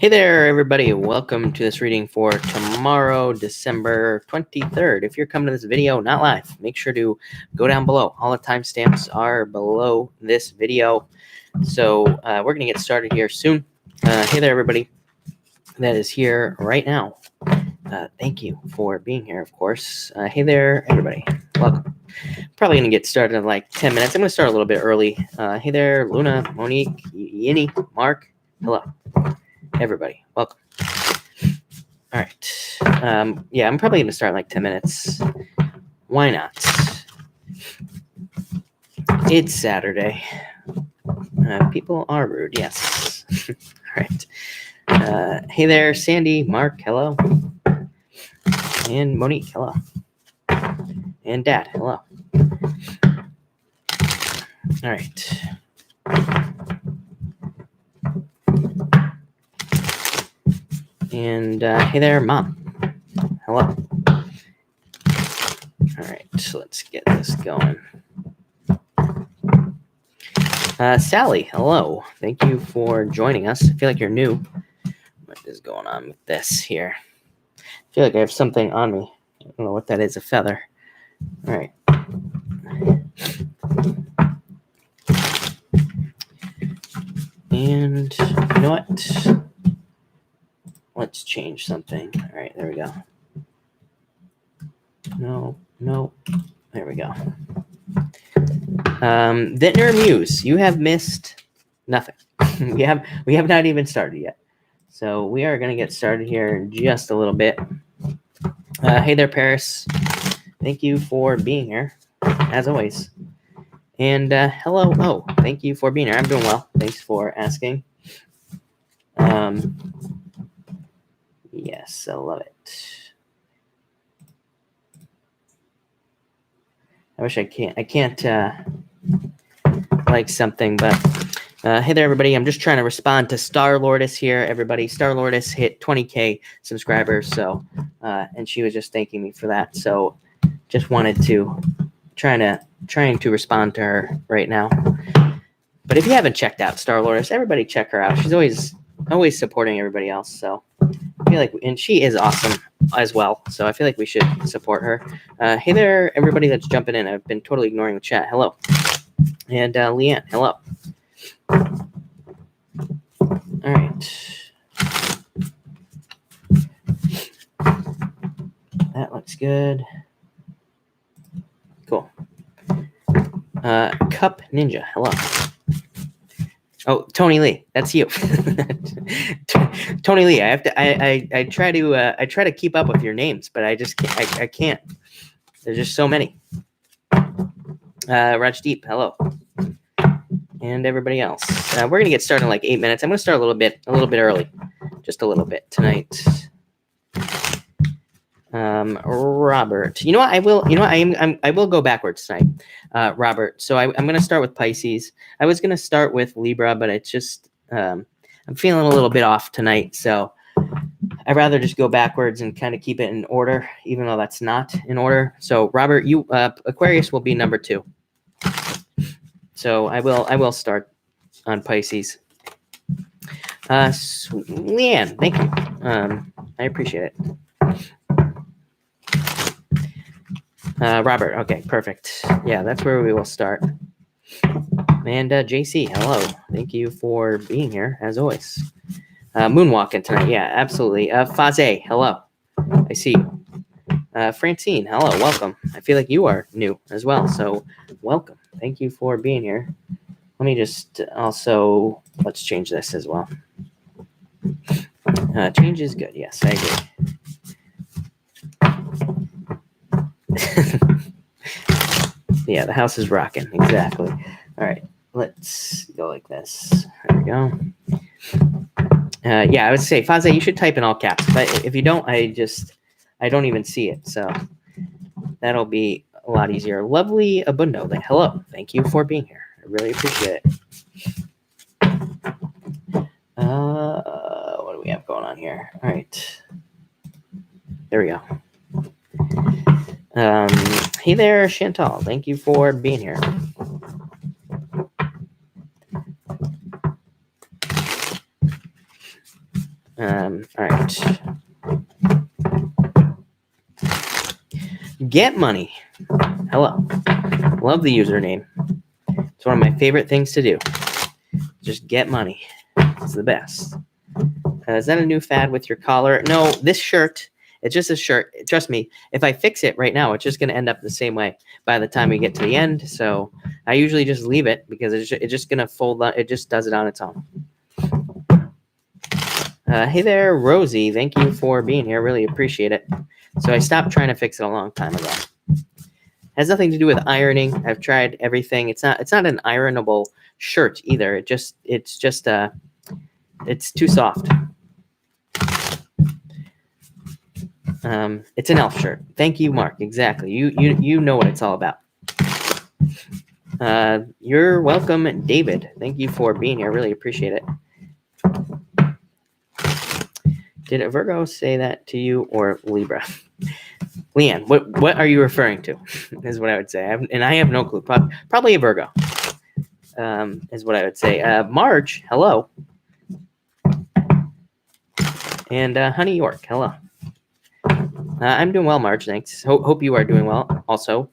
Hey there, everybody. Welcome to this reading for tomorrow, December 23rd. If you're coming to this video, not live, make sure to go down below. All the timestamps are below this video. So we're going to get started here soon. Hey there, everybody that is here right now. Thank you for being here, of course. Hey there, everybody. Welcome. Probably going to get started in like 10 minutes. I'm going to start a little bit early. Hey there, Luna, Monique, Yinny, Mark. Hello. Everybody, welcome. All right. Yeah, I'm probably going to start in like 10 minutes. Why not? It's Saturday. People are rude, yes. All right. Hey there, Sandy, Mark, hello. And Monique, hello. And Dad, hello. All right. And hey there, Mom. Hello. All right, so let's get this going. Sally, hello. Thank you for joining us. I feel like you're new. What is going on with this here? I feel like I have something on me. I don't know what that is, a feather. All right. And you know what? Let's change something. All right, there we go. No. There we go. Vintner Muse, you have missed nothing. we have not even started yet. So we are going to get started here in just a little bit. Hey there, Paris. Thank you for being here, as always. And hello. Oh, thank you for being here. I'm doing well. Thanks for asking. Yes, I love it. I wish I can't like something, but hey there, everybody. I'm just trying to respond to Star Lourdes here, everybody. Star Lourdes hit 20K subscribers, so and she was just thanking me for that. So just wanted to trying to respond to her right now. But if you haven't checked out Star Lourdes, everybody check her out. She's always supporting everybody else. So I feel like, and she is awesome as well. So I feel like we should support her. Hey there, everybody that's jumping in. I've been totally ignoring the chat. Hello. And Leanne, hello. All right. That looks good. Cool. Cup Ninja, hello. Oh, Tony Lee, that's you. Tony Lee, I try to keep up with your names, but I just can't. I can't. There's just so many. Rajdeep, hello. And everybody else. We're gonna get started in like 8 minutes. I'm gonna start a little bit early, just a little bit tonight. Robert, you know what? I will go backwards tonight. Robert. So I'm going to start with Pisces. I was going to start with Libra, but it's just, I'm feeling a little bit off tonight. So I'd rather just go backwards and kind of keep it in order, even though that's not in order. So Robert, you, Aquarius will be number 2. So I will start on Pisces. Leanne, thank you. I appreciate it. Robert, okay, perfect. Yeah, that's where we will start. And JC, hello. Thank you for being here, as always. Moonwalking tonight, yeah, absolutely. Faze, hello. I see you. Francine, hello, welcome. I feel like you are new as well, so welcome. Thank you for being here. Let me just also, let's change this as well. Change is good, yes, I agree. Yeah, the house is rocking. Exactly. All right, let's go like this. There we go. Yeah, I would say, Faze, you should type in all caps. But if you don't, I don't even see it. So that'll be a lot easier. Lovely Abundo. Hello. Thank you for being here. I really appreciate it. What do we have going on here? All right. There we go. Hey there, Chantal. Thank you for being here. All right. Get money. Hello. Love the username. It's one of my favorite things to do. Just get money. It's the best. Is that a new fad with your collar? No, this shirt, it's just a shirt. Trust me, if I fix it right now, it's just going to end up the same way by the time we get to the end. So I usually just leave it because it's just going to fold on. It just does it on its own. Hey there, Rosie. Thank you for being here. Really appreciate it. So I stopped trying to fix it a long time ago. Has nothing to do with ironing. I've tried everything. It's not an ironable shirt either. It's too soft. It's an elf shirt. Thank you, Mark. Exactly. You know what it's all about. You're welcome, David. Thank you for being here. Really appreciate it. Did a Virgo say that to you or Libra? Leanne, what are you referring to? Is what I would say. I have no clue. Probably a Virgo. Is what I would say. Marge, hello. And Honey York, hello. I'm doing well, Marge. Thanks. Hope you are doing well. Also,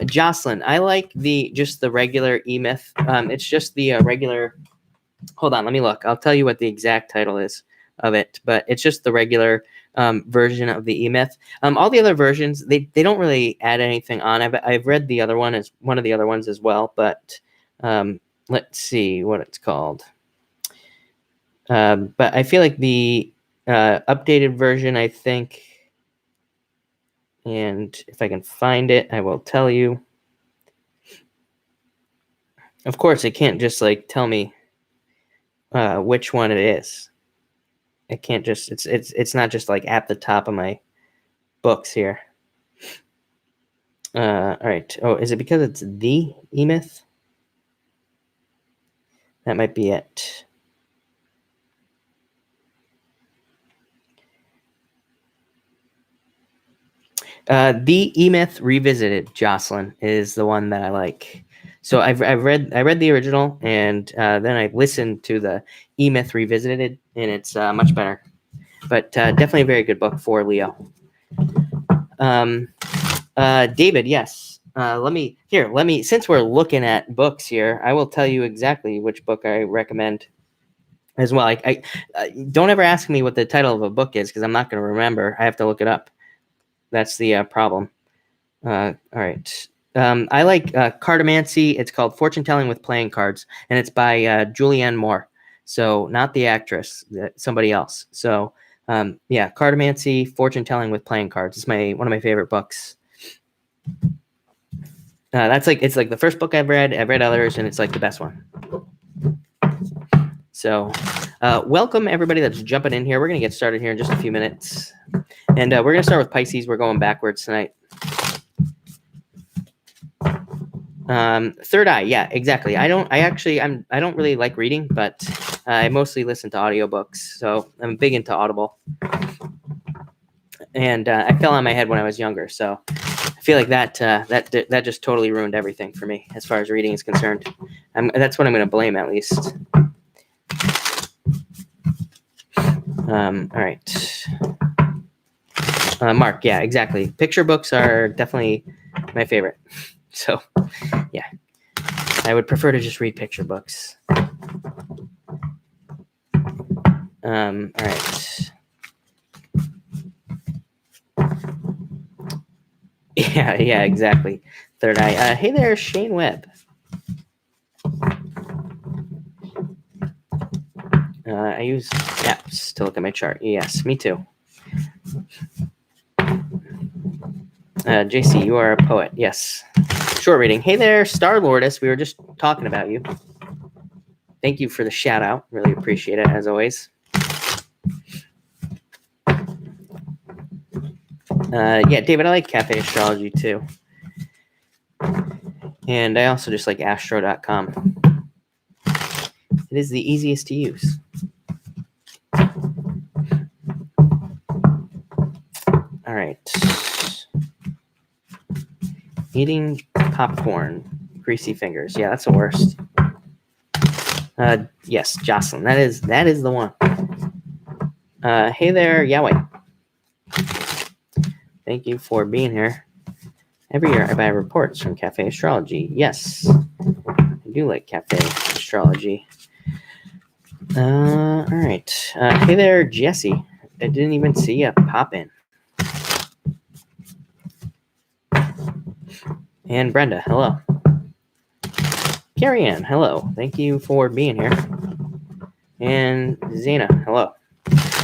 Jocelyn, I like just the regular E-Myth. It's just the regular. Hold on, let me look. I'll tell you what the exact title is of it, but it's just the regular version of the E-Myth. All the other versions, they don't really add anything on. I've read the other one as one of the other ones as well, but let's see what it's called. But I feel like the updated version, I think, and if I can find it, I will tell you. Of course, it can't just like tell me which one it is. It can't just. It's not just like at the top of my books here. All right. Oh, is it because it's the E-Myth? That might be it. The E-Myth Revisited, Jocelyn, is the one that I like. So I read the original, and then I listened to the E-Myth Revisited, and it's much better. But definitely a very good book for Leo. David, yes. Let me since we're looking at books here, I will tell you exactly which book I recommend as well. I don't ever ask me what the title of a book is because I'm not going to remember. I have to look it up. That's the problem. All right. I like cartomancy. It's called Fortune Telling with Playing Cards, and it's by Julianne Moore. So not the actress, somebody else. So yeah, cartomancy, fortune telling with playing cards. It's one of my favorite books. It's like the first book I've read. I've read others, and it's like the best one. So welcome everybody that's jumping in here. We're going to get started here in just a few minutes. And we're going to start with Pisces. We're going backwards tonight. Third eye. Yeah, exactly. I don't really like reading, but I mostly listen to audiobooks. So I'm big into Audible. And I fell on my head when I was younger. So I feel like that just totally ruined everything for me as far as reading is concerned. That's what I'm going to blame at least. All right. Mark, yeah, exactly. Picture books are definitely my favorite. So, yeah, I would prefer to just read picture books. All right. Yeah, exactly. Third eye. Hey there, Shane Webb. I use apps to look at my chart. Yes, me too. JC, you are a poet. Yes. Short reading. Hey there, Star Lordess. We were just talking about you. Thank you for the shout out. Really appreciate it, as always. Yeah, David, I like Cafe Astrology too. And I also just like astro.com. It is the easiest to use. All right. Eating popcorn, greasy fingers. Yeah, that's the worst. Yes, Jocelyn. That is the one. Hey there, Yahweh. Thank you for being here. Every year I buy reports from Cafe Astrology. Yes, I do like Cafe Astrology. All right. Hey there, Jesse. I didn't even see you pop in. And Brenda, hello. Carrie Ann, hello. Thank you for being here. And Zena, hello.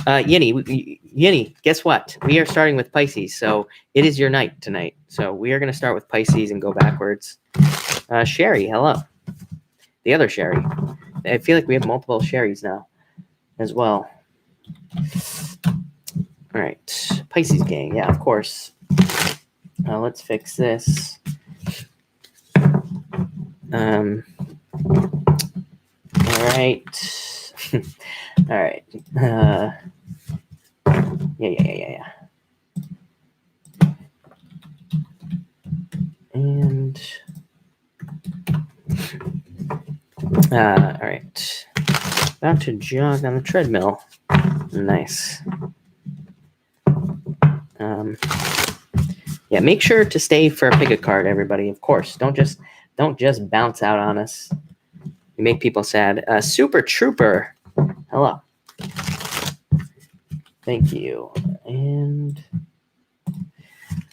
Yinny, guess what? We are starting with Pisces, so it is your night tonight. So we are going to start with Pisces and go backwards. Sherry, hello. The other Sherry. I feel like we have multiple Sherrys now as well. All right. Pisces gang. Yeah, of course. Let's fix this. All right. All right. Yeah. And all right. About to jog on the treadmill. Nice. Yeah, make sure to stay for a pick a card, everybody. Of course, don't just bounce out on us. You make people sad. Super Trooper, hello. Thank you. And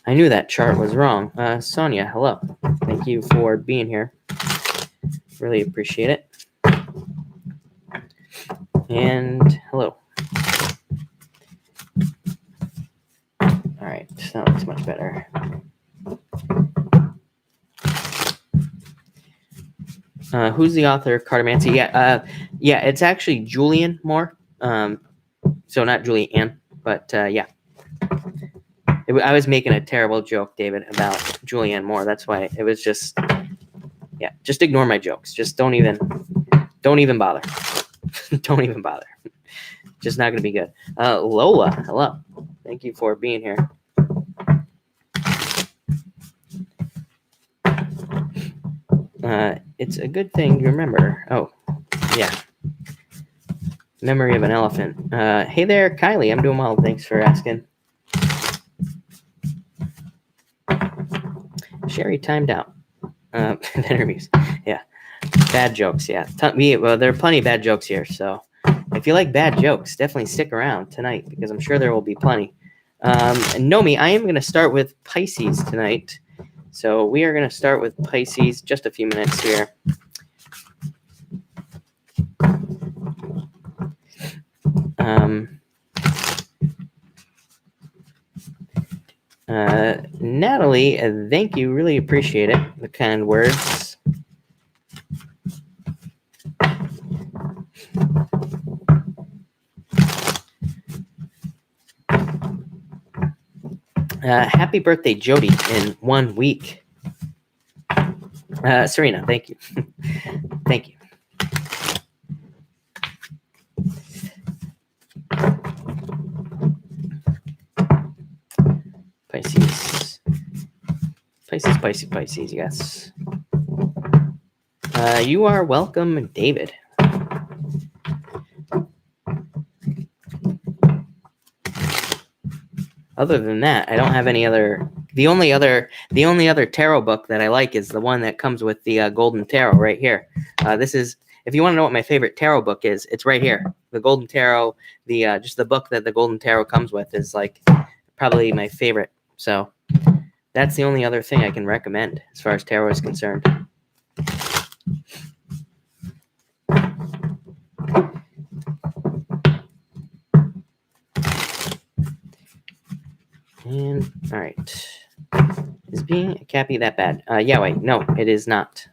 I knew that chart was wrong. Sonia, hello. Thank you for being here. Really appreciate it. And hello. All right, that looks much better. Who's the author of Cartomancy? Yeah, it's actually Julian Moore. So not Julian, but yeah. I was making a terrible joke, David, about Julianne Moore. That's why it was just, yeah. Just ignore my jokes. Just don't even bother. Don't even bother. Just not gonna be good. Lola, hello. Thank you for being here. It's a good thing to remember. Oh, yeah. Memory of an elephant. Hey there, Kylie. I'm doing well. Thanks for asking. Sherry timed out. Interviews. Yeah. Bad jokes. Yeah. Well, there are plenty of bad jokes here. So if you like bad jokes, definitely stick around tonight because I'm sure there will be plenty. And Nomi, I am going to start with Pisces tonight. So we are going to start with Pisces. Just a few minutes here. Natalie, thank you. Really appreciate it. The kind words. Happy birthday, Jody, in 1 week. Serena, thank you. Thank you. Pisces, yes. You are welcome, David. Other than that, I don't have any other. The only other tarot book that I like is the one that comes with the Golden Tarot right here. This is, if you want to know what my favorite tarot book is, it's right here. The Golden Tarot, just the book that the Golden Tarot comes with is like probably my favorite. So that's the only other thing I can recommend as far as tarot is concerned. And all right, is being a Cappy that bad? Yeah, wait, no, it is not.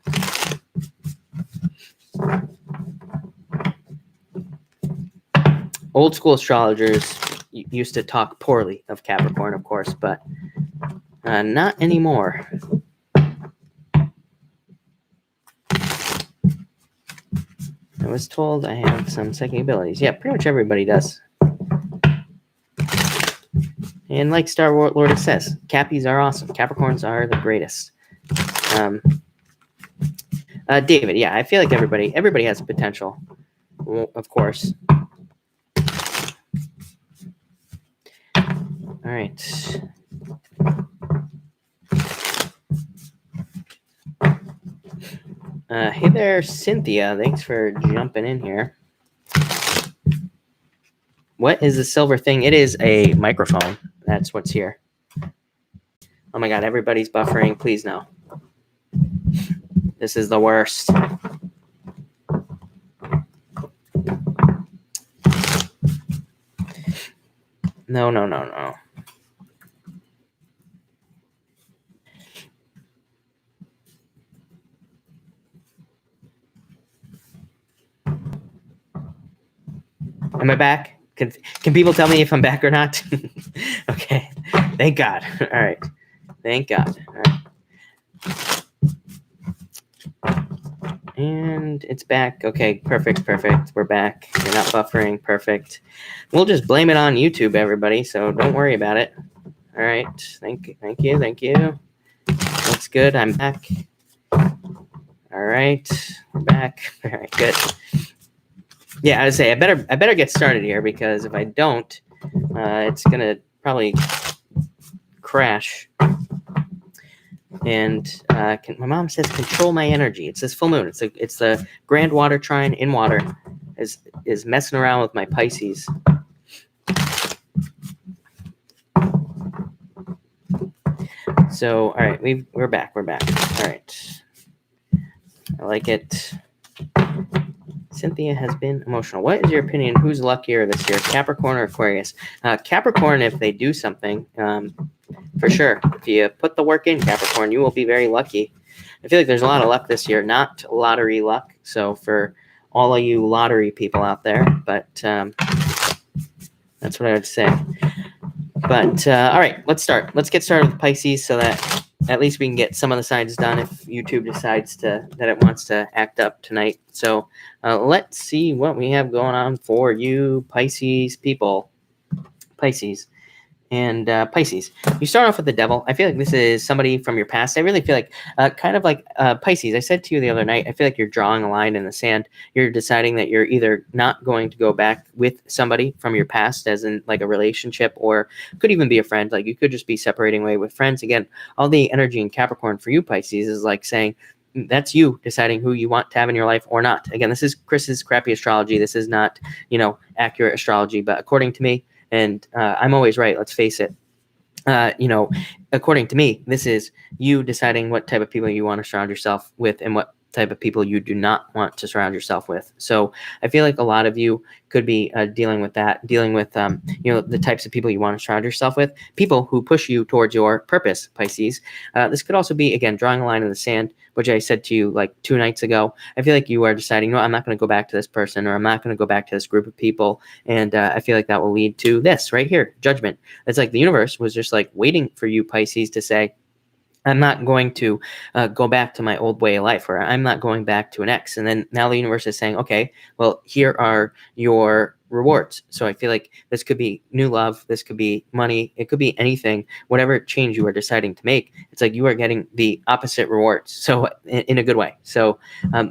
Old school astrologers used to talk poorly of Capricorn, of course, but not anymore. I was told I have some psychic abilities. Yeah, pretty much everybody does. And like Star Lord says, Cappies are awesome. Capricorns are the greatest. David, yeah, I feel like everybody has potential, of course. All right. Hey there, Cynthia. Thanks for jumping in here. What is the silver thing? It is a microphone. That's what's here. Oh my God, everybody's buffering. Please no. This is the worst. No. Am I back? Can people tell me if I'm back or not? Okay. Thank God. All right. Thank God. All right. And it's back. Okay, perfect. We're back. You're not buffering. Perfect. We'll just blame it on YouTube, everybody. So don't worry about it. All right. Thank you. That's good. I'm back. All right. We're back. All right. Good. Yeah, I would say I better get started here, because if I don't, it's gonna probably crash. And my mom says control my energy. It's this full moon. It's the grand water trine in water is messing around with my Pisces. So all right, we're back. All right, I like it. Cynthia has been emotional. What is your opinion? Who's luckier this year, Capricorn or Aquarius? Capricorn, if they do something, for sure. If you put the work in, Capricorn, you will be very lucky. I feel like there's a lot of luck this year, not lottery luck. So for all of you lottery people out there, but that's what I would say. But all right, let's start. Let's get started with Pisces, so that at least we can get some of the signs done if YouTube decides that it wants to act up tonight. So let's see what we have going on for you Pisces people. Pisces. And Pisces, you start off with the Devil. I feel like this is somebody from your past. I really feel like kind of like Pisces. I said to you the other night, I feel like you're drawing a line in the sand. You're deciding that you're either not going to go back with somebody from your past, as in like a relationship, or could even be a friend. Like you could just be separating away with friends. Again, all the energy in Capricorn for you, Pisces, is like saying that's you deciding who you want to have in your life or not. Again, this is Chris's crappy astrology. This is not, accurate astrology, but according to me, and I'm always right, let's face it. According to me, this is you deciding what type of people you want to surround yourself with and what type of people you do not want to surround yourself with. So I feel like a lot of you could be dealing with the types of people you want to surround yourself with, people who push you towards your purpose, Pisces. This could also be, again, drawing a line in the sand, which I said to you like 2 nights ago. I feel like you are deciding, no, I'm not going to go back to this person, or I'm not going to go back to this group of people. And I feel like that will lead to this right here, judgment. It's like the universe was just like waiting for you, Pisces, to say, I'm not going to go back to my old way of life, or I'm not going back to an ex. And then now the universe is saying, okay, well, here are your rewards. So I feel like this could be new love. This could be money. It could be anything, whatever change you are deciding to make. It's like you are getting the opposite rewards. So in a good way. So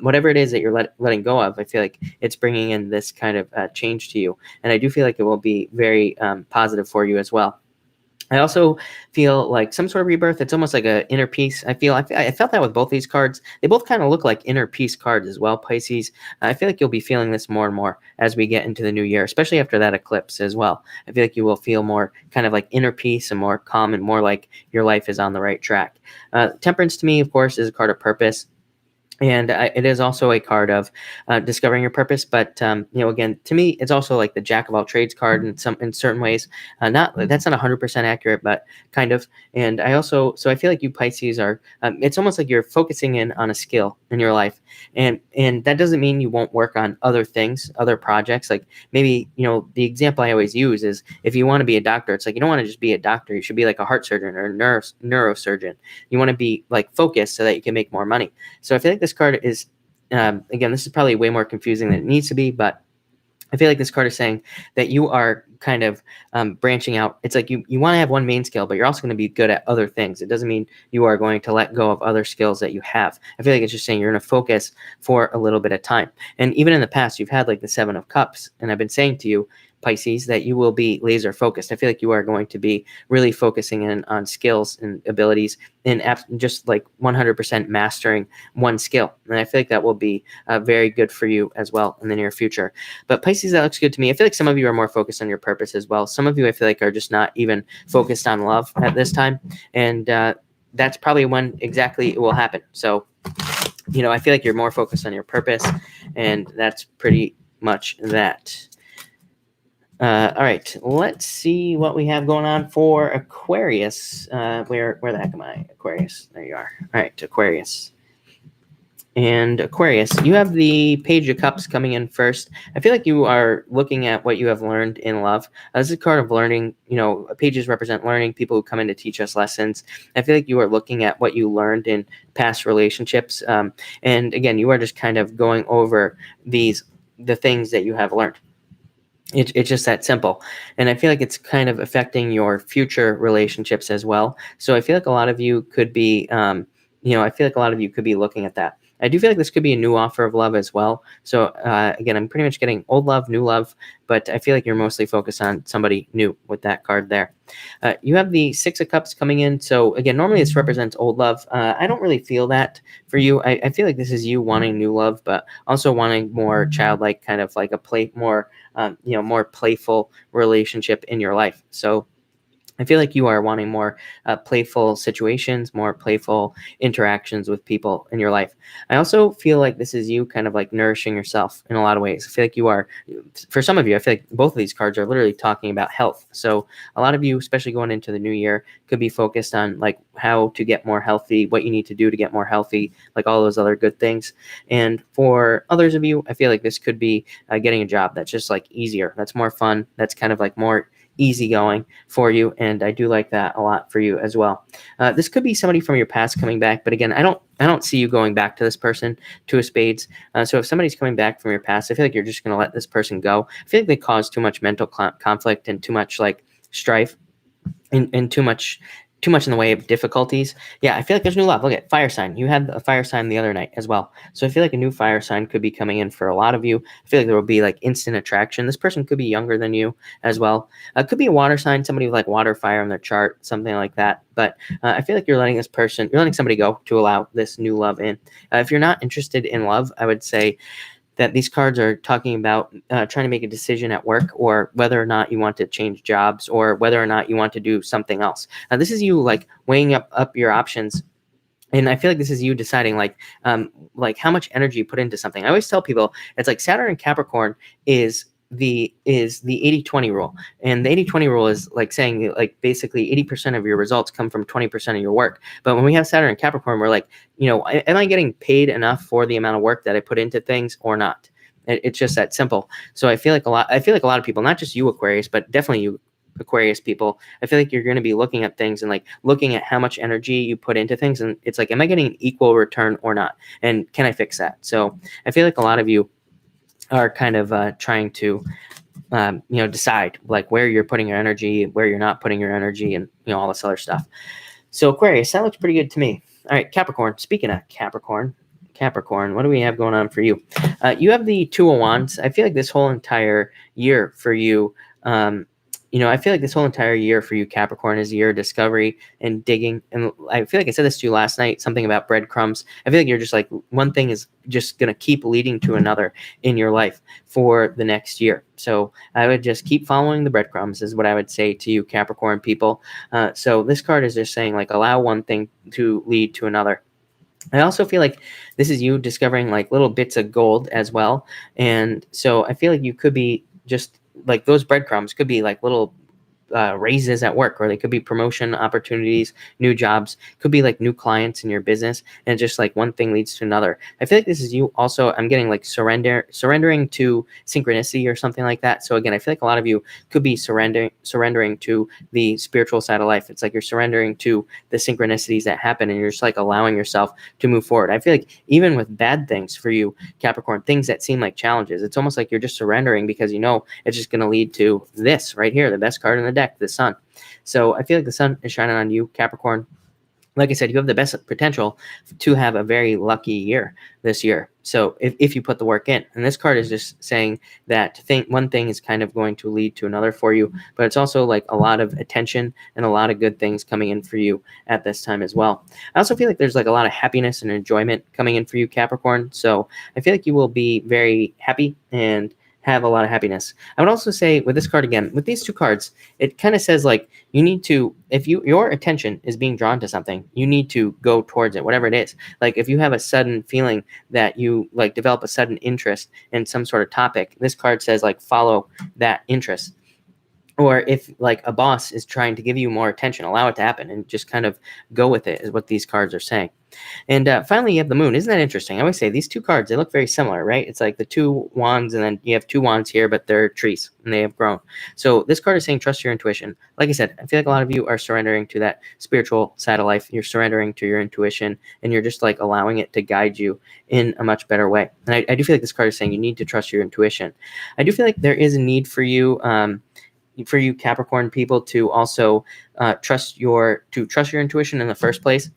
whatever it is that you're letting go of, I feel like it's bringing in this kind of change to you. And I do feel like it will be very positive for you as well. I also feel like some sort of rebirth. It's almost like an inner peace. I felt that with both these cards. They both kind of look like inner peace cards as well, Pisces. I feel like you'll be feeling this more and more as we get into the new year, especially after that eclipse as well. I feel like you will feel more kind of like inner peace and more calm and more like your life is on the right track. Temperance to me, of course, is a card of purpose. And it is also a card of discovering your purpose. But, again, to me, it's also like the jack of all trades card in certain ways. That's not 100% accurate, but kind of. And so I feel like you Pisces are, it's almost like you're focusing in on a skill in your life. And that doesn't mean you won't work on other things, other projects. Like maybe, the example I always use is if you want to be a doctor, it's like you don't want to just be a doctor. You should be like a heart surgeon or a neurosurgeon. You want to be like focused so that you can make more money. So I feel like this card is, again, this is probably way more confusing than it needs to be, but I feel like this card is saying that you are kind of branching out. It's like you want to have one main skill, but you're also going to be good at other things. It doesn't mean you are going to let go of other skills that you have. I feel like it's just saying you're going to focus for a little bit of time. And even in the past, you've had like the 7 of Cups, and I've been saying to you, Pisces, that you will be laser focused. I feel like you are going to be really focusing in on skills and abilities and just like 100% mastering one skill. And I feel like that will be very good for you as well in the near future. But Pisces, that looks good to me. I feel like some of you are more focused on your purpose as well. Some of you, I feel like, are just not even focused on love at this time. And that's probably when exactly it will happen. So, I feel like you're more focused on your purpose, and that's pretty much that. All right, let's see what we have going on for Aquarius. Where the heck am I? Aquarius, there you are. All right, Aquarius. And Aquarius, you have the Page of Cups coming in first. I feel like you are looking at what you have learned in love. This is a card of learning. Pages represent learning, people who come in to teach us lessons. I feel like you are looking at what you learned in past relationships. And again, you are just kind of going over the things that you have learned. It's just that simple. And I feel like it's kind of affecting your future relationships as well. So I feel like a lot of you could be, I feel like a lot of you could be looking at that. I do feel like this could be a new offer of love as well. So again, I'm pretty much getting old love, new love, but I feel like you're mostly focused on somebody new with that card there. You have the Six of Cups coming in. So again, normally this represents old love. I don't really feel that for you. I feel like this is you wanting new love, but also wanting more childlike, kind of like more playful relationship in your life. So I feel like you are wanting more playful situations, more playful interactions with people in your life. I also feel like this is you kind of like nourishing yourself in a lot of ways. I feel like you are, for some of you, I feel like both of these cards are literally talking about health. So a lot of you, especially going into the new year, could be focused on like how to get more healthy, what you need to do to get more healthy, like all those other good things. And for others of you, I feel like this could be getting a job that's just like easier, that's more fun, that's kind of like more easygoing for you, and I do like that a lot for you as well. This could be somebody from your past coming back, but again, I don't see you going back to this person, Two of Spades. So if somebody's coming back from your past, I feel like you're just going to let this person go. I feel like they cause too much mental conflict and too much like strife and too much in the way of difficulties. Yeah, I feel like there's new love. Look at fire sign. You had a fire sign the other night as well. So I feel like a new fire sign could be coming in for a lot of you. I feel like there will be like instant attraction. This person could be younger than you as well. Could be a water sign, somebody with like water, fire on their chart, something like that. But I feel like you're letting somebody go to allow this new love in. If you're not interested in love, I would say that these cards are talking about trying to make a decision at work, or whether or not you want to change jobs, or whether or not you want to do something else. This is you like weighing up your options. And I feel like this is you deciding like how much energy you put into something. I always tell people it's like Saturn and Capricorn is the 80-20 rule. And the 80-20 rule is like saying like basically 80% of your results come from 20% of your work. But when we have Saturn and Capricorn, we're like, am I getting paid enough for the amount of work that I put into things or not? It's just that simple. So I feel like a lot of people, not just you Aquarius, but definitely you Aquarius people, I feel like you're going to be looking at things and like looking at how much energy you put into things. And it's like, am I getting an equal return or not? And can I fix that? So I feel like a lot of you are kind of trying to, decide like where you're putting your energy, where you're not putting your energy, and all this other stuff. So Aquarius, that looks pretty good to me. All right, Capricorn. Speaking of Capricorn, what do we have going on for you? You have the Two of Wands. I feel like this whole entire year for you, I feel like this whole entire year for you, Capricorn, is a year of discovery and digging. And I feel like I said this to you last night, something about breadcrumbs. I feel like you're just like, one thing is just going to keep leading to another in your life for the next year. So I would just keep following the breadcrumbs is what I would say to you, Capricorn people. So this card is just saying like, allow one thing to lead to another. I also feel like this is you discovering like little bits of gold as well. And so I feel like you could be just like those breadcrumbs could be like little raises at work, or they could be promotion opportunities, new jobs, could be like new clients in your business, and just like one thing leads to another. I feel like this is you also, I'm getting like surrendering to synchronicity or something like that. So again, I feel like a lot of you could be surrendering to the spiritual side of life. It's like you're surrendering to the synchronicities that happen, and you're just like allowing yourself to move forward. I feel like even with bad things for you, Capricorn, things that seem like challenges, it's almost like you're just surrendering because it's just going to lead to this right here, the best card in the deck, the sun. So I feel like the sun is shining on you, Capricorn. like I said, you have the best potential to have a very lucky year this year. So if you put the work in, and this card is just saying that one thing is kind of going to lead to another for you, but it's also like a lot of attention and a lot of good things coming in for you at this time as well. I also feel like there's like a lot of happiness and enjoyment coming in for you, Capricorn. So I feel like you will be very happy and have a lot of happiness. I would also say with this card again, with these two cards, it kind of says like you need to, if your attention is being drawn to something, you need to go towards it, whatever it is. Like if you have a sudden feeling that you like develop a sudden interest in some sort of topic, this card says like follow that interest. Or if like a boss is trying to give you more attention, allow it to happen and just kind of go with it is what these cards are saying. And finally, you have the moon. Isn't that interesting? I always say these two cards, they look very similar, right? It's like the two wands, and then you have two wands here, but they're trees, and they have grown. So this card is saying trust your intuition. Like I said, I feel like a lot of you are surrendering to that spiritual side of life. You're surrendering to your intuition, and you're just like allowing it to guide you in a much better way. And I do feel like this card is saying you need to trust your intuition. I do feel like there is a need for you, Capricorn people, to also trust your intuition in the first place,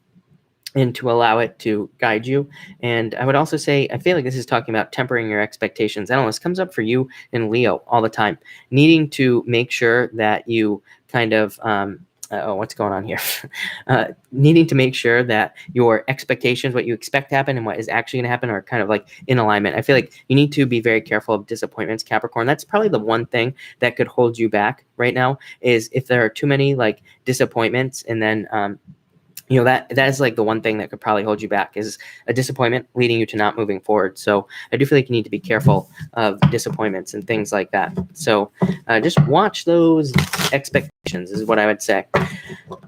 and to allow it to guide you. And I would also say, I feel like this is talking about tempering your expectations. I don't know, this comes up for you in Leo all the time, needing to make sure that you kind of, what's going on here? Needing to make sure that your expectations, what you expect to happen and what is actually going to happen, are kind of like in alignment. I feel like you need to be very careful of disappointments, Capricorn. That's probably the one thing that could hold you back right now, is if there are too many like disappointments, and then, that is like the one thing that could probably hold you back, is a disappointment leading you to not moving forward. So I do feel like you need to be careful of disappointments and things like that. So just watch those expectations is what I would say.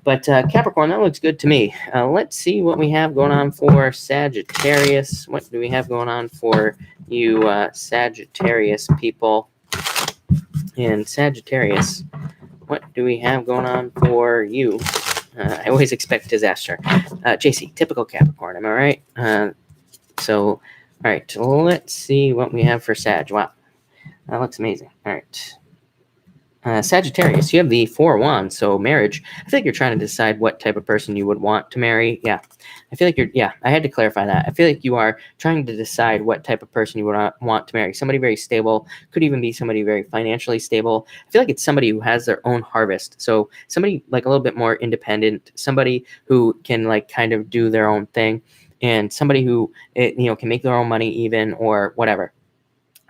But Capricorn, that looks good to me. Let's see what we have going on for Sagittarius. What do we have going on for you Sagittarius people? And Sagittarius, what do we have going on for you? I always expect disaster. JC, typical Capricorn, am I right? All right, let's see what we have for Sag. Wow, that looks amazing. All right. Sagittarius, you have the 4 of Wands, so marriage. I feel like you're trying to decide what type of person you would want to marry. Yeah, I feel like I had to clarify that. I feel like you are trying to decide what type of person you would want to marry. Somebody very stable, could even be somebody very financially stable. I feel like it's somebody who has their own harvest. So somebody like a little bit more independent, somebody who can like kind of do their own thing, and somebody who, can make their own money even, or whatever.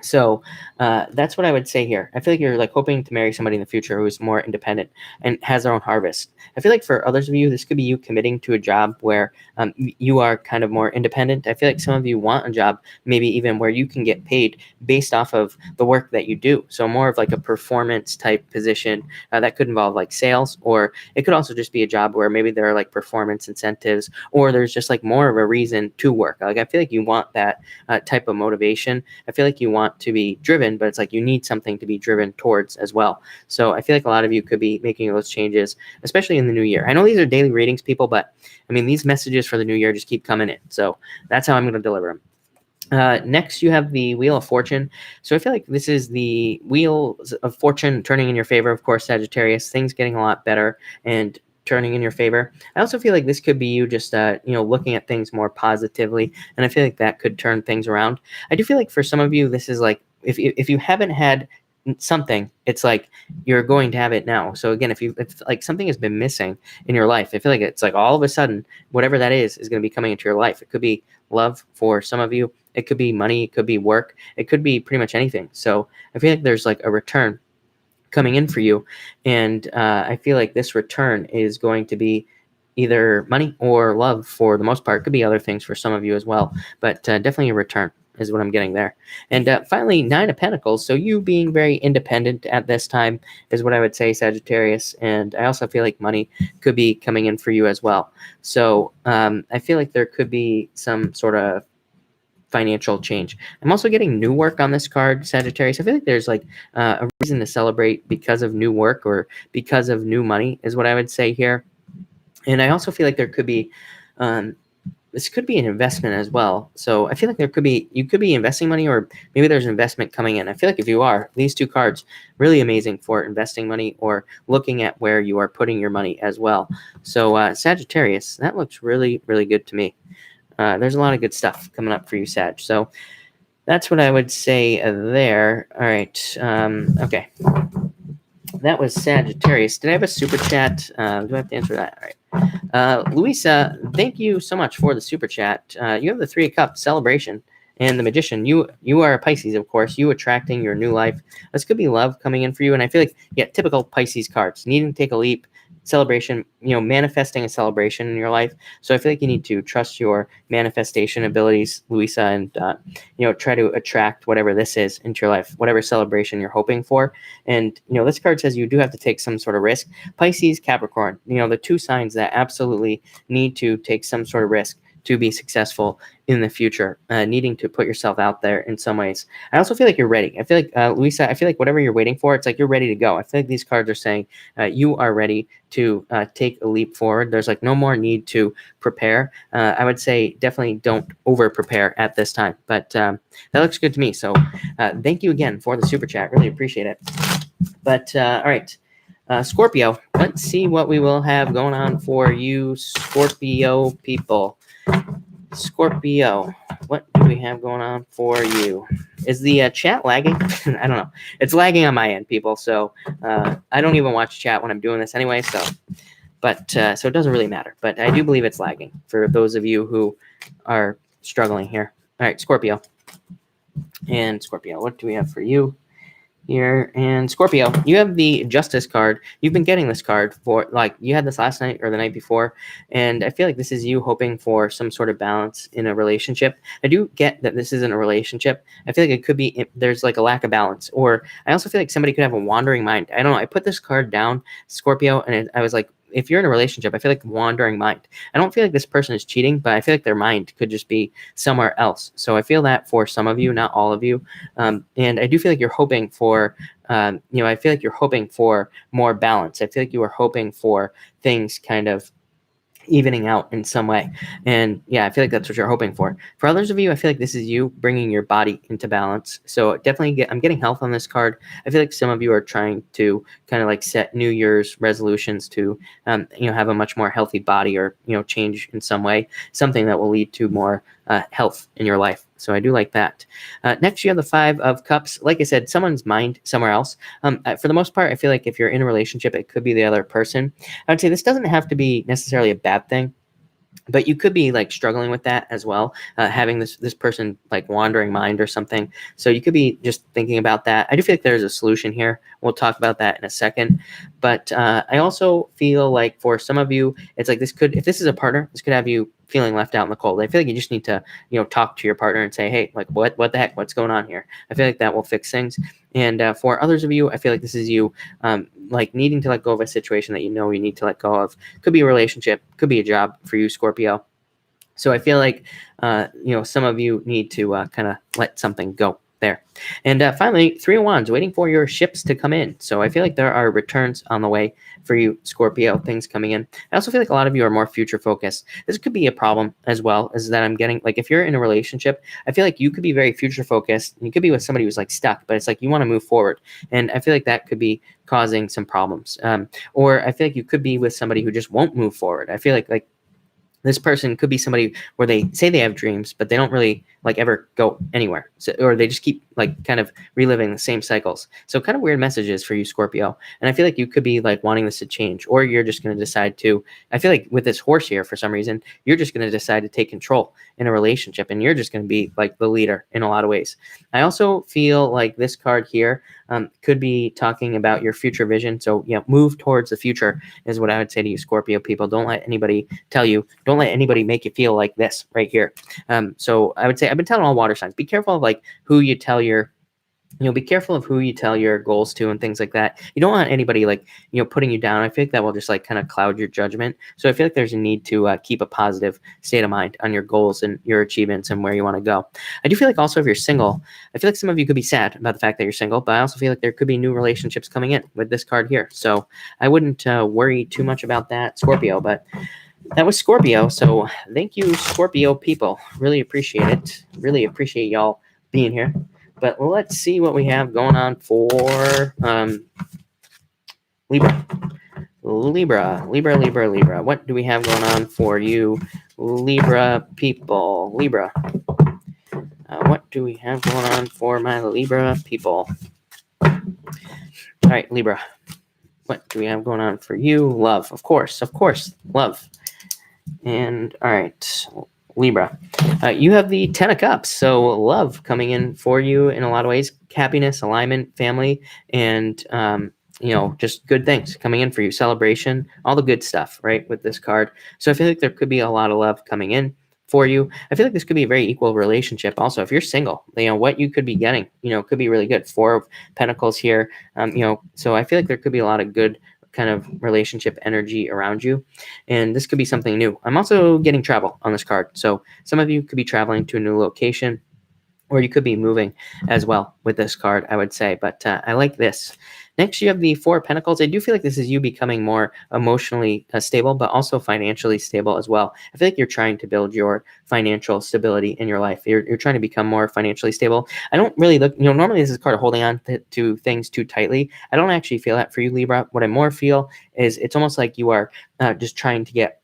So that's what I would say here. I feel like you're like hoping to marry somebody in the future who's more independent and has their own harvest. I feel like for others of you, this could be you committing to a job where you are kind of more independent. I feel like some of you want a job, maybe even where you can get paid based off of the work that you do. So more of like a performance type position that could involve like sales, or it could also just be a job where maybe there are like performance incentives, or there's just like more of a reason to work. Like I feel like you want that type of motivation. I feel like you want to be driven, but it's like you need something to be driven towards as well. So I feel like a lot of you could be making those changes, especially in the new year. I know these are daily readings, people, but I mean, these messages for the new year just keep coming in. So that's how I'm going to deliver them. Next, you have the Wheel of Fortune. So I feel like this is the Wheel of Fortune turning in your favor. Of course, Sagittarius, things getting a lot better and turning in your favor. I also feel like this could be you just, looking at things more positively. And I feel like that could turn things around. I do feel like for some of you, this is like, if you haven't had something, it's like you're going to have it now. So again, if like something has been missing in your life, I feel like it's like all of a sudden, whatever that is going to be coming into your life. It could be love for some of you. It could be money. It could be work. It could be pretty much anything. So I feel like there's like a return coming in for you. And I feel like this return is going to be either money or love for the most part. It could be other things for some of you as well, but definitely a return is what I'm getting there. And finally, 9 of Pentacles. So you being very independent at this time is what I would say, Sagittarius. And I also feel like money could be coming in for you as well. So I feel like there could be some sort of financial change. I'm also getting new work on this card, Sagittarius. I feel like there's like a reason to celebrate because of new work or because of new money is what I would say here. And I also feel like there could be this could be an investment as well. So I feel like you could be investing money, or maybe there's an investment coming in. I feel like if you are, these two cards, really amazing for investing money or looking at where you are putting your money as well. So Sagittarius, that looks really, really good to me. There's a lot of good stuff coming up for you, Sag. So that's what I would say there. All right. Okay. That was Sagittarius. Did I have a super chat? Do I have to answer that? All right. Luisa, thank you so much for the super chat. You have the Three of Cups celebration and the Magician. You are a Pisces, of course. You attracting your new life. This could be love coming in for you. And I feel like, yeah, typical Pisces cards. Needing to take a leap, celebration, manifesting a celebration in your life. So I feel like you need to trust your manifestation abilities, Luisa, and try to attract whatever this is into your life, whatever celebration you're hoping for. And this card says you do have to take some sort of risk. Pisces, Capricorn, the two signs that absolutely need to take some sort of risk to be successful in the future, needing to put yourself out there in some ways. I also feel like you're ready. I feel like, Luisa, I feel like whatever you're waiting for, it's like you're ready to go. I feel like these cards are saying you are ready to take a leap forward. There's like no more need to prepare. I would say definitely don't over prepare at this time, but that looks good to me. So thank you again for the super chat. Really appreciate it. But all right. Scorpio, let's see what we will have going on for you, Scorpio people. Scorpio, what do we have going on for you? Is the chat lagging? I don't know. It's lagging on my end, people. So I don't even watch chat when I'm doing this anyway. So it doesn't really matter. But I do believe it's lagging for those of you who are struggling here. All right, Scorpio. And Scorpio, what do we have for you here? And Scorpio, you have the Justice card. You've been getting this card for, like, you had this last night or the night before, and I feel like this is you hoping for some sort of balance in a relationship. I do get that this isn't a relationship. I feel like it could be, there's like a lack of balance, or I also feel like somebody could have a wandering mind. I don't know. I put this card down, Scorpio, and I was like, if you're in a relationship, I feel like wandering mind. I don't feel like this person is cheating, but I feel like their mind could just be somewhere else. So I feel that for some of you, not all of you. And I do feel like you're hoping for, I feel like you're hoping for more balance. I feel like you are hoping for things kind of evening out in some way. And yeah, I feel like that's what you're hoping for. For others of you, I feel like this is you bringing your body into balance. So definitely I'm getting health on this card. I feel like some of you are trying to kind of like set New Year's resolutions to, have a much more healthy body, or, change in some way, something that will lead to more health in your life. So I do like that. Next, you have the Five of Cups. Like I said, someone's mind somewhere else. For the most part, I feel like if you're in a relationship, it could be the other person. I would say this doesn't have to be necessarily a bad thing, but you could be like struggling with that as well, having this person like wandering mind or something. So you could be just thinking about that. I do feel like there's a solution here. We'll talk about that in a second. But I also feel like for some of you, it's like if this is a partner, this could have you feeling left out in the cold. I feel like you just need to, talk to your partner and say, hey, like, what the heck, what's going on here? I feel like that will fix things. And for others of you, I feel like this is you, like needing to let go of a situation that you need to let go of. Could be a relationship, could be a job for you, Scorpio. So I feel like, some of you need to kind of let something go there. And finally, Three of Wands, waiting for your ships to come in. So I feel like there are returns on the way for you, Scorpio, things coming in. I also feel like a lot of you are more future focused. This could be a problem as well, is that I'm getting, like, if you're in a relationship, I feel like you could be very future focused. You could be with somebody who's like stuck, but it's like you want to move forward. And I feel like that could be causing some problems. Or I feel like you could be with somebody who just won't move forward. I feel like this person could be somebody where they say they have dreams, but they don't really like ever go anywhere. So, or they just keep like kind of reliving the same cycles. So kind of weird messages for you, Scorpio. And I feel like you could be like wanting this to change, or you're just going to decide to, I feel like with this horse here, for some reason, you're just going to decide to take control in a relationship, and you're just going to be like the leader in a lot of ways. I also feel like this card here could be talking about your future vision. So, move towards the future is what I would say to you, Scorpio people. Don't let anybody tell you, don't let anybody make you feel like this right here. So I would say, I've been telling all water signs, be careful of like who you tell your, be careful of who you tell your goals to and things like that. You don't want anybody like, putting you down. I feel like that will just like kind of cloud your judgment. So I feel like there's a need to keep a positive state of mind on your goals and your achievements and where you want to go. I do feel like also if you're single, I feel like some of you could be sad about the fact that you're single, but I also feel like there could be new relationships coming in with this card here. So I wouldn't worry too much about that, Scorpio, but that was Scorpio. So thank you, Scorpio people. Really appreciate it. Really appreciate y'all being here. But let's see what we have going on for Libra. Libra. What do we have going on for you, Libra people? Libra. What do we have going on for my Libra people? All right, Libra. What do we have going on for you? Love, of course, love. And all right, Libra. You have the 10 of Cups, so love coming in for you in a lot of ways. Happiness, alignment, family, and just good things coming in for you. Celebration, all the good stuff, right, with this card. So I feel like there could be a lot of love coming in for you. I feel like this could be a very equal relationship. Also, if you're single, what you could be getting, could be really good. 4 of Pentacles here, so I feel like there could be a lot of good kind of relationship energy around you, and this could be something new. I'm also getting travel on this card, so some of you could be traveling to a new location, or you could be moving as well with this card, I would say. But I like this. Next, you have the 4 of Pentacles. I do feel like this is you becoming more emotionally stable, but also financially stable as well. I feel like you're trying to build your financial stability in your life. You're trying to become more financially stable. I don't really look, normally this is a card of holding on to things too tightly. I don't actually feel that for you, Libra. What I more feel is it's almost like you are just trying to get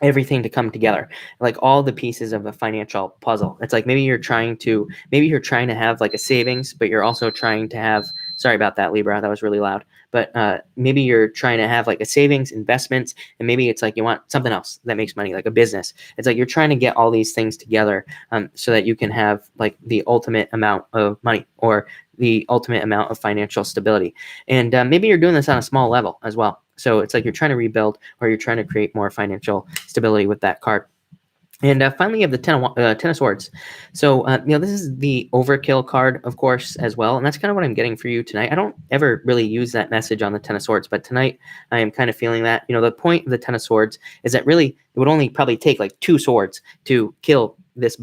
everything to come together, like all the pieces of a financial puzzle. It's like maybe you're trying to have like a savings, but you're also trying to have, sorry about that, Libra, that was really loud, but maybe you're trying to have like a savings, investments, and maybe it's like you want something else that makes money, like a business. It's like you're trying to get all these things together so that you can have like the ultimate amount of money or the ultimate amount of financial stability. And maybe you're doing this on a small level as well. So it's like you're trying to rebuild, or you're trying to create more financial stability with that card. And finally, you have the 10 of Swords. So, this is the overkill card, of course, as well. And that's kind of what I'm getting for you tonight. I don't ever really use that message on the 10 of Swords, but tonight I am kind of feeling that. The point of the 10 of Swords is that really it would only probably take like 2 swords to kill this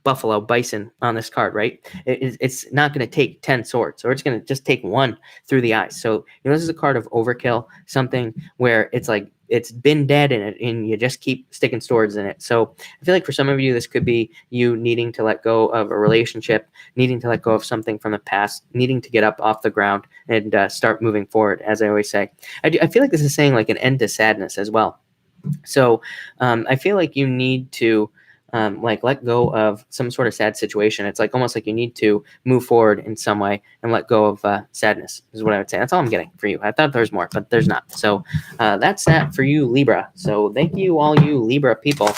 buffalo bison on this card, right? It's not going to take 10 swords, or it's going to just take 1 through the eyes. So this is a card of overkill, something where it's like it's been dead in it and you just keep sticking swords in it. So I feel like for some of you, this could be you needing to let go of a relationship, needing to let go of something from the past, needing to get up off the ground and start moving forward, as I always say. I feel like this is saying like an end to sadness as well. So I feel like you need to let go of some sort of sad situation. It's like almost like you need to move forward in some way and let go of sadness is what I would say. That's all I'm getting for you. I thought there's more, but there's not. So that's that for you, Libra. So thank you, all you Libra people.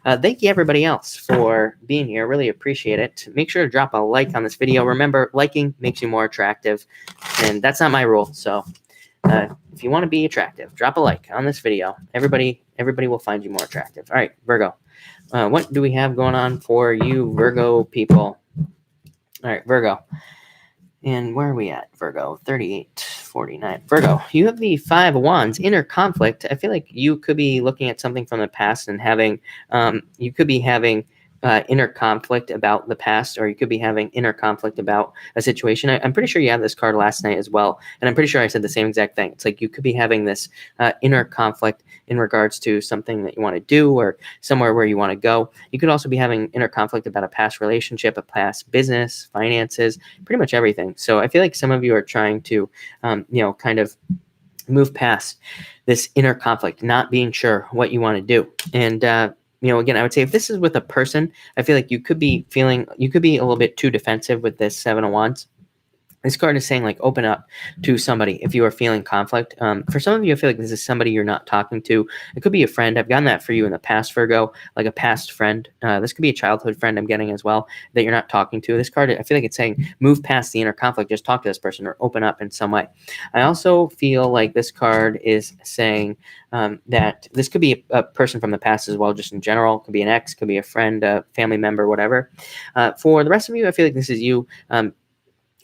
Thank you, everybody else, for being here. Really appreciate it. Make sure to drop a like on this video. Remember, liking makes you more attractive, and that's not my rule. So if you want to be attractive, drop a like on this video. Everybody will find you more attractive. All right, Virgo. What do we have going on for you, Virgo people? All right, Virgo. And where are we at, Virgo? 3849. Virgo, you have the 5 of Wands, inner conflict. I feel like you could be looking at something from the past and having, you could be having inner conflict about the past, or you could be having inner conflict about a situation. I'm pretty sure you had this card last night as well, and I'm pretty sure I said the same exact thing. It's like you could be having this inner conflict in regards to something that you want to do or somewhere where you want to go. You could also be having inner conflict about a past relationship, a past business, finances, pretty much everything. So I feel like some of you are trying to, kind of move past this inner conflict, not being sure what you want to do. And again, I would say if this is with a person, I feel like you could be a little bit too defensive with this 7 of Wands. This card is saying like open up to somebody if you are feeling conflict. For some of you, I feel like this is somebody you're not talking to. It could be a friend. I've gotten that for you in the past, Virgo, like a past friend. This could be a childhood friend I'm getting as well that you're not talking to. This card, I feel like it's saying move past the inner conflict. Just talk to this person or open up in some way. I also feel like this card is saying that this could be a person from the past as well, just in general. It could be an ex, could be a friend, a family member, whatever. For the rest of you, I feel like this is you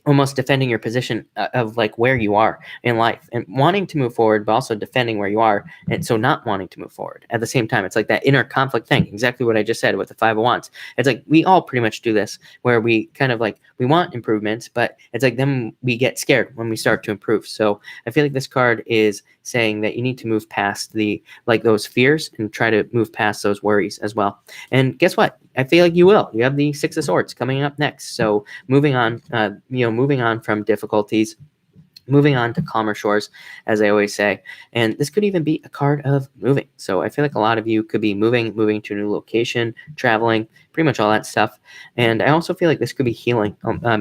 almost defending your position of like where you are in life and wanting to move forward, but also defending where you are. And so not wanting to move forward at the same time. It's like that inner conflict thing. Exactly what I just said with the 5 of Wands. It's like we all pretty much do this where we kind of like, we want improvements, but it's like then we get scared when we start to improve. So I feel like this card is saying that you need to move past those fears and try to move past those worries as well. And guess what? I feel like you will. You have the Six of Swords coming up next. So moving on, moving on from difficulties, moving on to calmer shores, as I always say. And this could even be a card of moving. So I feel like a lot of you could be moving to a new location, traveling, pretty much all that stuff. And I also feel like this could be healing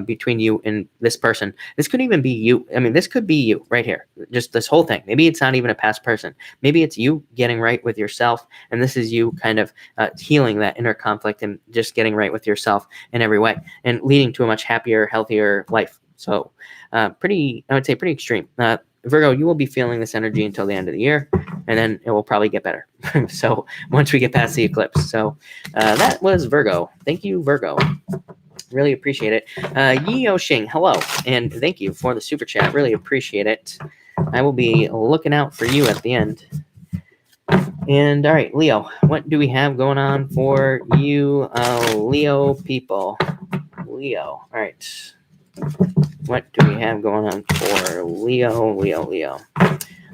between you and this person. This could even be you. I mean, this could be you right here. Just this whole thing. Maybe it's not even a past person. Maybe it's you getting right with yourself. And this is you kind of healing that inner conflict and just getting right with yourself in every way and leading to a much happier, healthier life. So I would say pretty extreme. Virgo, you will be feeling this energy until the end of the year, and then it will probably get better. So once we get past the eclipse. So that was Virgo. Thank you, Virgo. Really appreciate it. Yeo Xing, hello, and thank you for the super chat. Really appreciate it. I will be looking out for you at the end. And all right, Leo, what do we have going on for you, Leo people? Leo, all right. What do we have going on for Leo?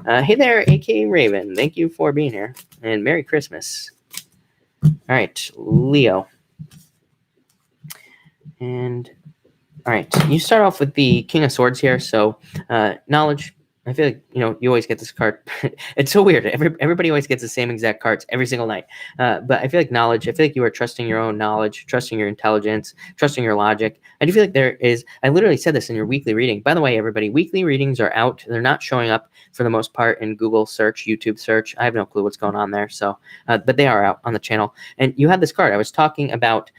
Hey there, A.K. Raven. Thank you for being here. And Merry Christmas. All right, Leo. And, all right, you start off with the King of Swords here. So, knowledge. I feel like, you always get this card. It's so weird. Everybody always gets the same exact cards every single night. But I feel like knowledge. I feel like you are trusting your own knowledge, trusting your intelligence, trusting your logic. I do feel like I literally said this in your weekly reading. By the way, everybody, weekly readings are out. They're not showing up for the most part in Google search, YouTube search. I have no clue what's going on there. So, but they are out on the channel. And you had this card. I was talking about,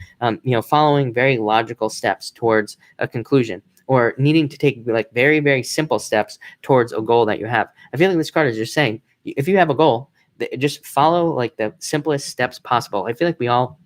following very logical steps towards a conclusion, or needing to take like very, very simple steps towards a goal that you have. I feel like this card is just saying, if you have a goal, just follow like the simplest steps possible. I feel like we all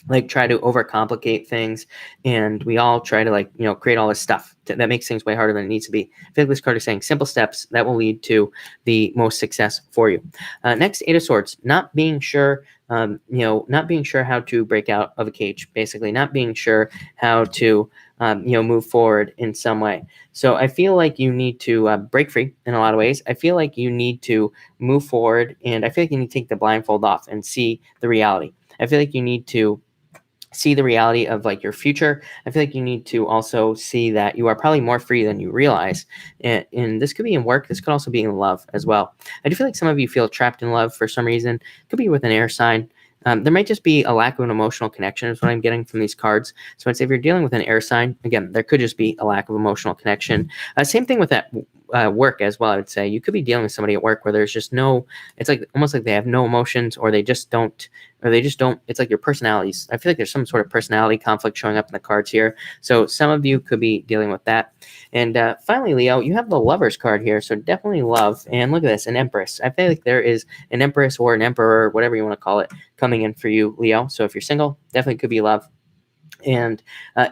like try to overcomplicate things, and we all try to create all this stuff that makes things way harder than it needs to be. I feel like this card is saying simple steps that will lead to the most success for you. Next, Eight of Swords, not being sure, not being sure how to break out of a cage, basically not being sure how to, move forward in some way. So I feel like you need to break free in a lot of ways. I feel like you need to move forward, and I feel like you need to take the blindfold off and see the reality. I feel like you need to see the reality of like your future. I feel like you need to also see that you are probably more free than you realize. And this could be in work. This could also be in love as well. I do feel like some of you feel trapped in love for some reason. It could be with an air sign. There might just be a lack of an emotional connection is what I'm getting from these cards. So I'd say if you're dealing with an air sign, again, there could just be a lack of emotional connection. Same thing with that work as well. I would say you could be dealing with somebody at work where there's just it's like almost like they have no emotions, or they just don't, it's like your personalities. I feel like there's some sort of personality conflict showing up in the cards here. So some of you could be dealing with that. And finally, Leo, you have the Lovers card here. So definitely love. And look at this, an Empress. I feel like there is an Empress or an Emperor, whatever you want to call it, coming in for you, Leo. So if you're single, definitely could be love. And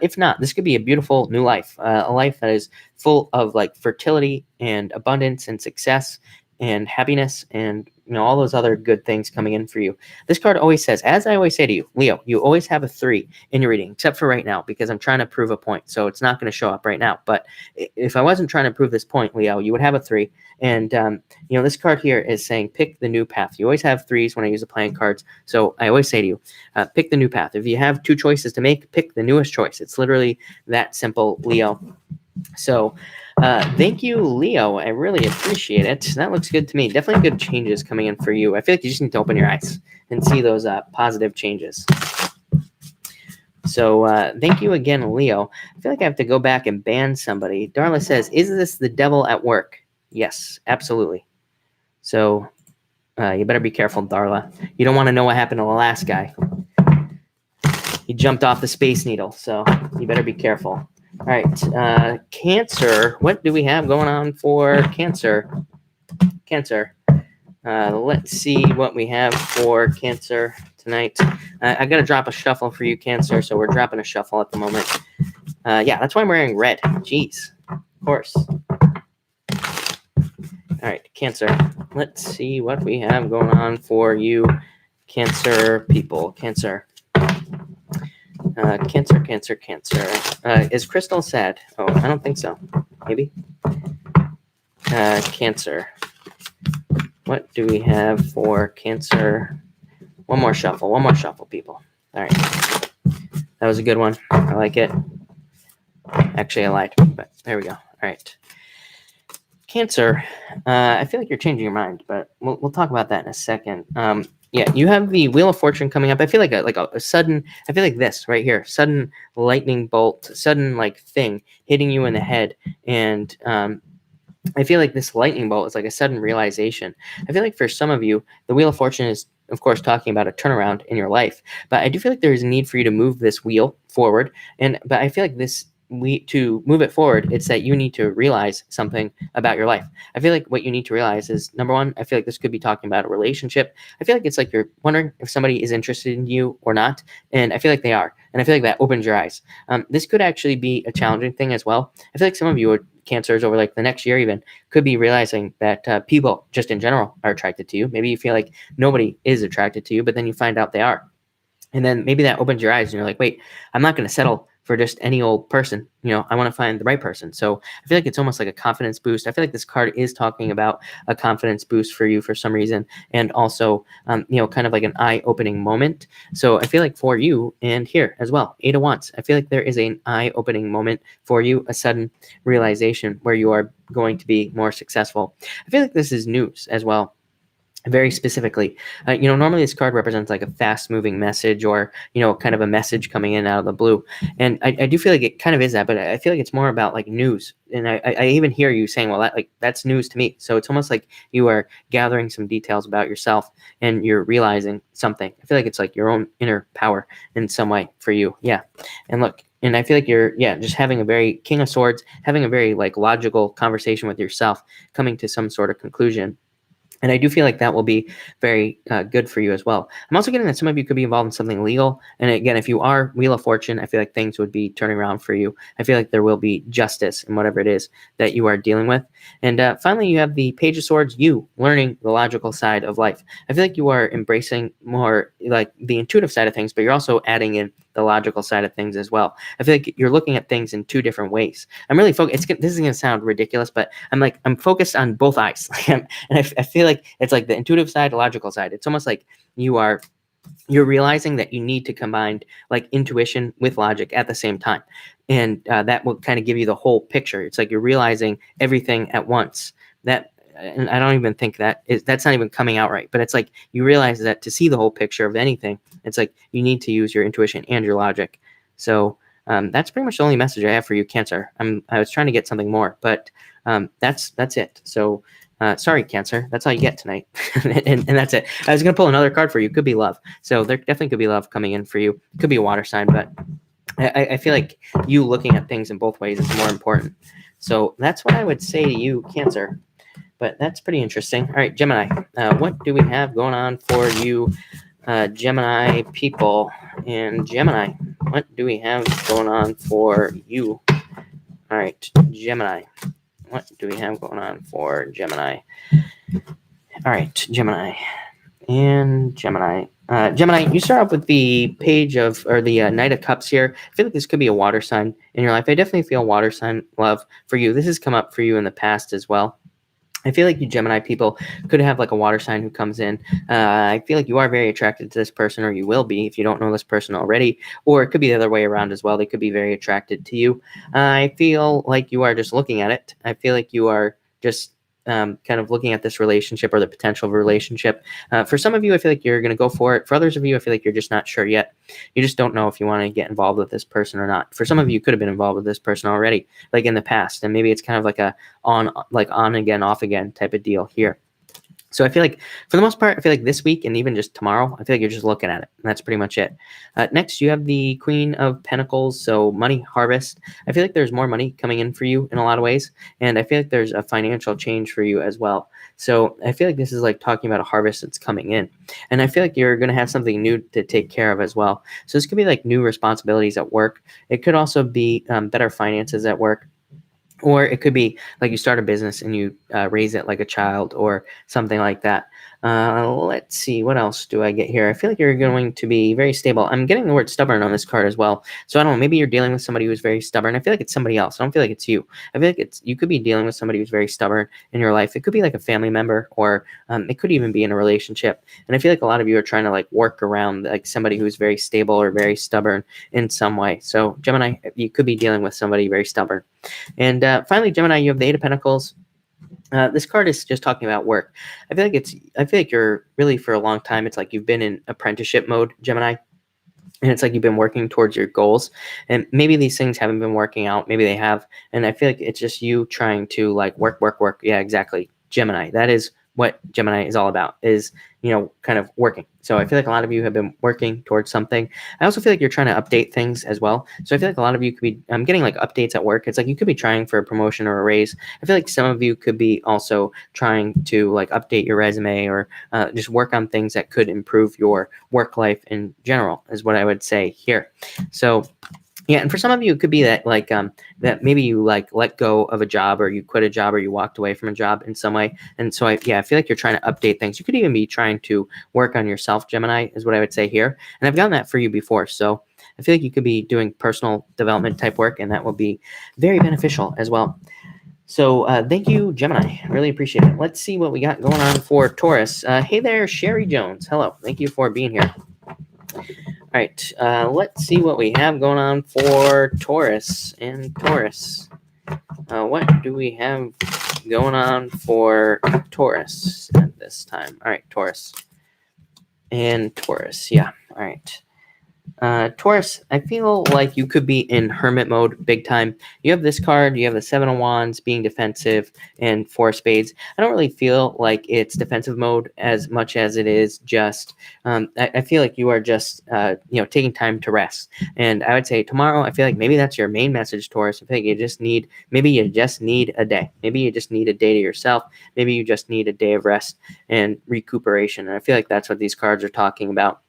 if not, this could be a beautiful new life, a life that is full of like fertility and abundance and success and happiness and all those other good things coming in for you. This card always says, as I always say to you, Leo, you always have a 3 in your reading, except for right now, because I'm trying to prove a point. So it's not going to show up right now. But if I wasn't trying to prove this point, Leo, you would have a 3. And, this card here is saying, pick the new path. You always have 3s when I use the playing cards. So I always say to you, pick the new path. If you have 2 choices to make, pick the newest choice. It's literally that simple, Leo. So thank you, Leo. I really appreciate it. That looks good to me. Definitely good changes coming in for you. I feel like you just need to open your eyes and see those positive changes. So thank you again, Leo. I feel like I have to go back and ban somebody. Darla says, is this the devil at work? Yes, absolutely. So you better be careful, Darla. You don't want to know what happened to the last guy. He jumped off the Space Needle, so you better be careful. All right, Cancer. What do we have going on for Cancer? Cancer. Let's see what we have for Cancer tonight. I got to drop a shuffle for you, Cancer, so we're dropping a shuffle at the moment. Yeah, that's why I'm wearing red. Jeez, of course. All right, Cancer. Let's see what we have going on for you, Cancer people. Cancer. Cancer. Is Crystal sad? Oh, I don't think so. Maybe. Cancer. What do we have for Cancer? One more shuffle, people. All right. That was a good one. I like it. Actually, I lied, but there we go. All right. Cancer, I feel like you're changing your mind, but we'll talk about that in a second. Yeah, you have the Wheel of Fortune coming up. I feel like a sudden, I feel like this right here, sudden lightning bolt, sudden like thing hitting you in the head. And I feel like this lightning bolt is like a sudden realization. I feel like for some of you, the Wheel of Fortune is, of course, talking about a turnaround in your life. But I do feel like there is a need for you to move this wheel forward. But I feel like to move it forward, it's that you need to realize something about your life. I feel like what you need to realize is, number one, I feel like this could be talking about a relationship. I feel like it's like you're wondering if somebody is interested in you or not. And I feel like they are. And I feel like that opens your eyes. This could actually be a challenging thing as well. I feel like some of you are Cancers over like the next year even could be realizing that people just in general are attracted to you. Maybe you feel like nobody is attracted to you, but then you find out they are. And then maybe that opens your eyes and you're like, wait, I'm not going to settle for just any old person. I want to find the right person. So I feel like it's almost like a confidence boost. I feel like this card is talking about a confidence boost for you for some reason. And also, kind of like an eye-opening moment. So I feel like for you, and here as well, 8 of Wands, I feel like there is an eye-opening moment for you, a sudden realization where you are going to be more successful. I feel like this is news as well. Very specifically, normally this card represents like a fast moving message or, kind of a message coming in out of the blue. And I do feel like it kind of is that, but I feel like it's more about like news. And I even hear you saying, well, that's news to me. So it's almost like you are gathering some details about yourself and you're realizing something. I feel like it's like your own inner power in some way for you. Yeah. And look, and I feel like you're, just having a very King of Swords, having a very like logical conversation with yourself, coming to some sort of conclusion. And I do feel like that will be very good for you as well. I'm also getting that some of you could be involved in something legal. And again, if you are Wheel of Fortune, I feel like things would be turning around for you. I feel like there will be justice in whatever it is that you are dealing with. And finally, you have the Page of Swords, you learning the logical side of life. I feel like you are embracing more like the intuitive side of things, but you're also adding in the logical side of things as well. I feel like you're looking at things in two different ways. I'm really focused. This is going to sound ridiculous, but I'm focused on both eyes. And I feel like it's like the intuitive side, the logical side. It's almost like you're realizing that you need to combine like intuition with logic at the same time. And that will kind of give you the whole picture. It's like you're realizing everything at once. And I don't even think that's not even coming out right. But it's like you realize that to see the whole picture of anything, it's like you need to use your intuition and your logic. So that's pretty much the only message I have for you, Cancer. I was trying to get something more, but that's it. So sorry, Cancer. That's all you get tonight. and that's it. I was going to pull another card for you. Could be love. So there definitely could be love coming in for you. Could be a water sign, but I feel like you looking at things in both ways is more important. So that's what I would say to you, Cancer. But that's pretty interesting. All right, Gemini. What do we have going on for you, Gemini people? And Gemini, what do we have going on for you? All right, Gemini. What do we have going on for Gemini? All right, Gemini. And Gemini. Gemini, you start off with the Knight of Cups here. I feel like this could be a water sign in your life. I definitely feel water sign love for you. This has come up for you in the past as well. I feel like you Gemini people could have like a water sign who comes in. I feel like you are very attracted to this person, or you will be if you don't know this person already, or it could be the other way around as well. They could be very attracted to you. I feel like you are just looking at it. I feel like you are just kind of looking at this relationship or the potential of a relationship. For some of you, I feel like you're going to go for it. For others of you, I feel like you're just not sure yet. You just don't know if you want to get involved with this person or not. For some of you, you could have been involved with this person already, like in the past, and maybe it's kind of like a on again, off again type of deal here. So I feel like for the most part, I feel like this week and even just tomorrow, I feel like you're just looking at it. And that's pretty much it. Next, you have the Queen of Pentacles. So money harvest. I feel like there's more money coming in for you in a lot of ways. And I feel like there's a financial change for you as well. So I feel like this is like talking about a harvest that's coming in. And I feel like you're going to have something new to take care of as well. So this could be like new responsibilities at work. It could also be better finances at work. Or it could be like you start a business and you raise it like a child or something like that. Let's see, what else do I get here? I feel like you're going to be very stable. I'm getting the word stubborn on this card as well. So I don't know, maybe you're dealing with somebody who's very stubborn. I feel like it's somebody else. I don't feel like it's you. I feel like you could be dealing with somebody who's very stubborn in your life. It could be like a family member, or it could even be in a relationship. And I feel like a lot of you are trying to like work around like somebody who's very stable or very stubborn in some way. So Gemini, you could be dealing with somebody very stubborn. And finally, Gemini, you have the Eight of Pentacles. This card is just talking about work. I feel like you're really, for a long time, it's like you've been in apprenticeship mode, Gemini. And it's like you've been working towards your goals, and maybe these things haven't been working out. Maybe they have. And I feel like it's just you trying to like work. Yeah, exactly. Gemini. That is what Gemini is all about, is, kind of working. So I feel like a lot of you have been working towards something. I also feel like you're trying to update things as well. So I feel like a lot of you could be, I'm getting like updates at work. It's like you could be trying for a promotion or a raise. I feel like some of you could be also trying to like update your resume, or just work on things that could improve your work life in general, is what I would say here. So yeah, and for some of you, it could be that like that maybe you like let go of a job, or you quit a job, or you walked away from a job in some way. And so I feel like you're trying to update things. You could even be trying to work on yourself, Gemini, is what I would say here. And I've done that for you before. So I feel like you could be doing personal development type work, and that will be very beneficial as well. So thank you, Gemini. Really appreciate it. Let's see what we got going on for Taurus. Hey there, Sherry Jones. Hello. Thank you for being here. All right, let's see what we have going on for Taurus and Taurus. What do we have going on for Taurus at this time? All right, Taurus and Taurus. Yeah, all right. Taurus, I feel like you could be in hermit mode big time. You have this card, you have the Seven of Wands, being defensive, and Four of Spades. I don't really feel like it's defensive mode as much as it is just, I feel like you are just, taking time to rest. And I would say tomorrow, I feel like maybe that's your main message, Taurus. I think you just need a day. Maybe you just need a day to yourself. Maybe you just need a day of rest and recuperation. And I feel like that's what these cards are talking about.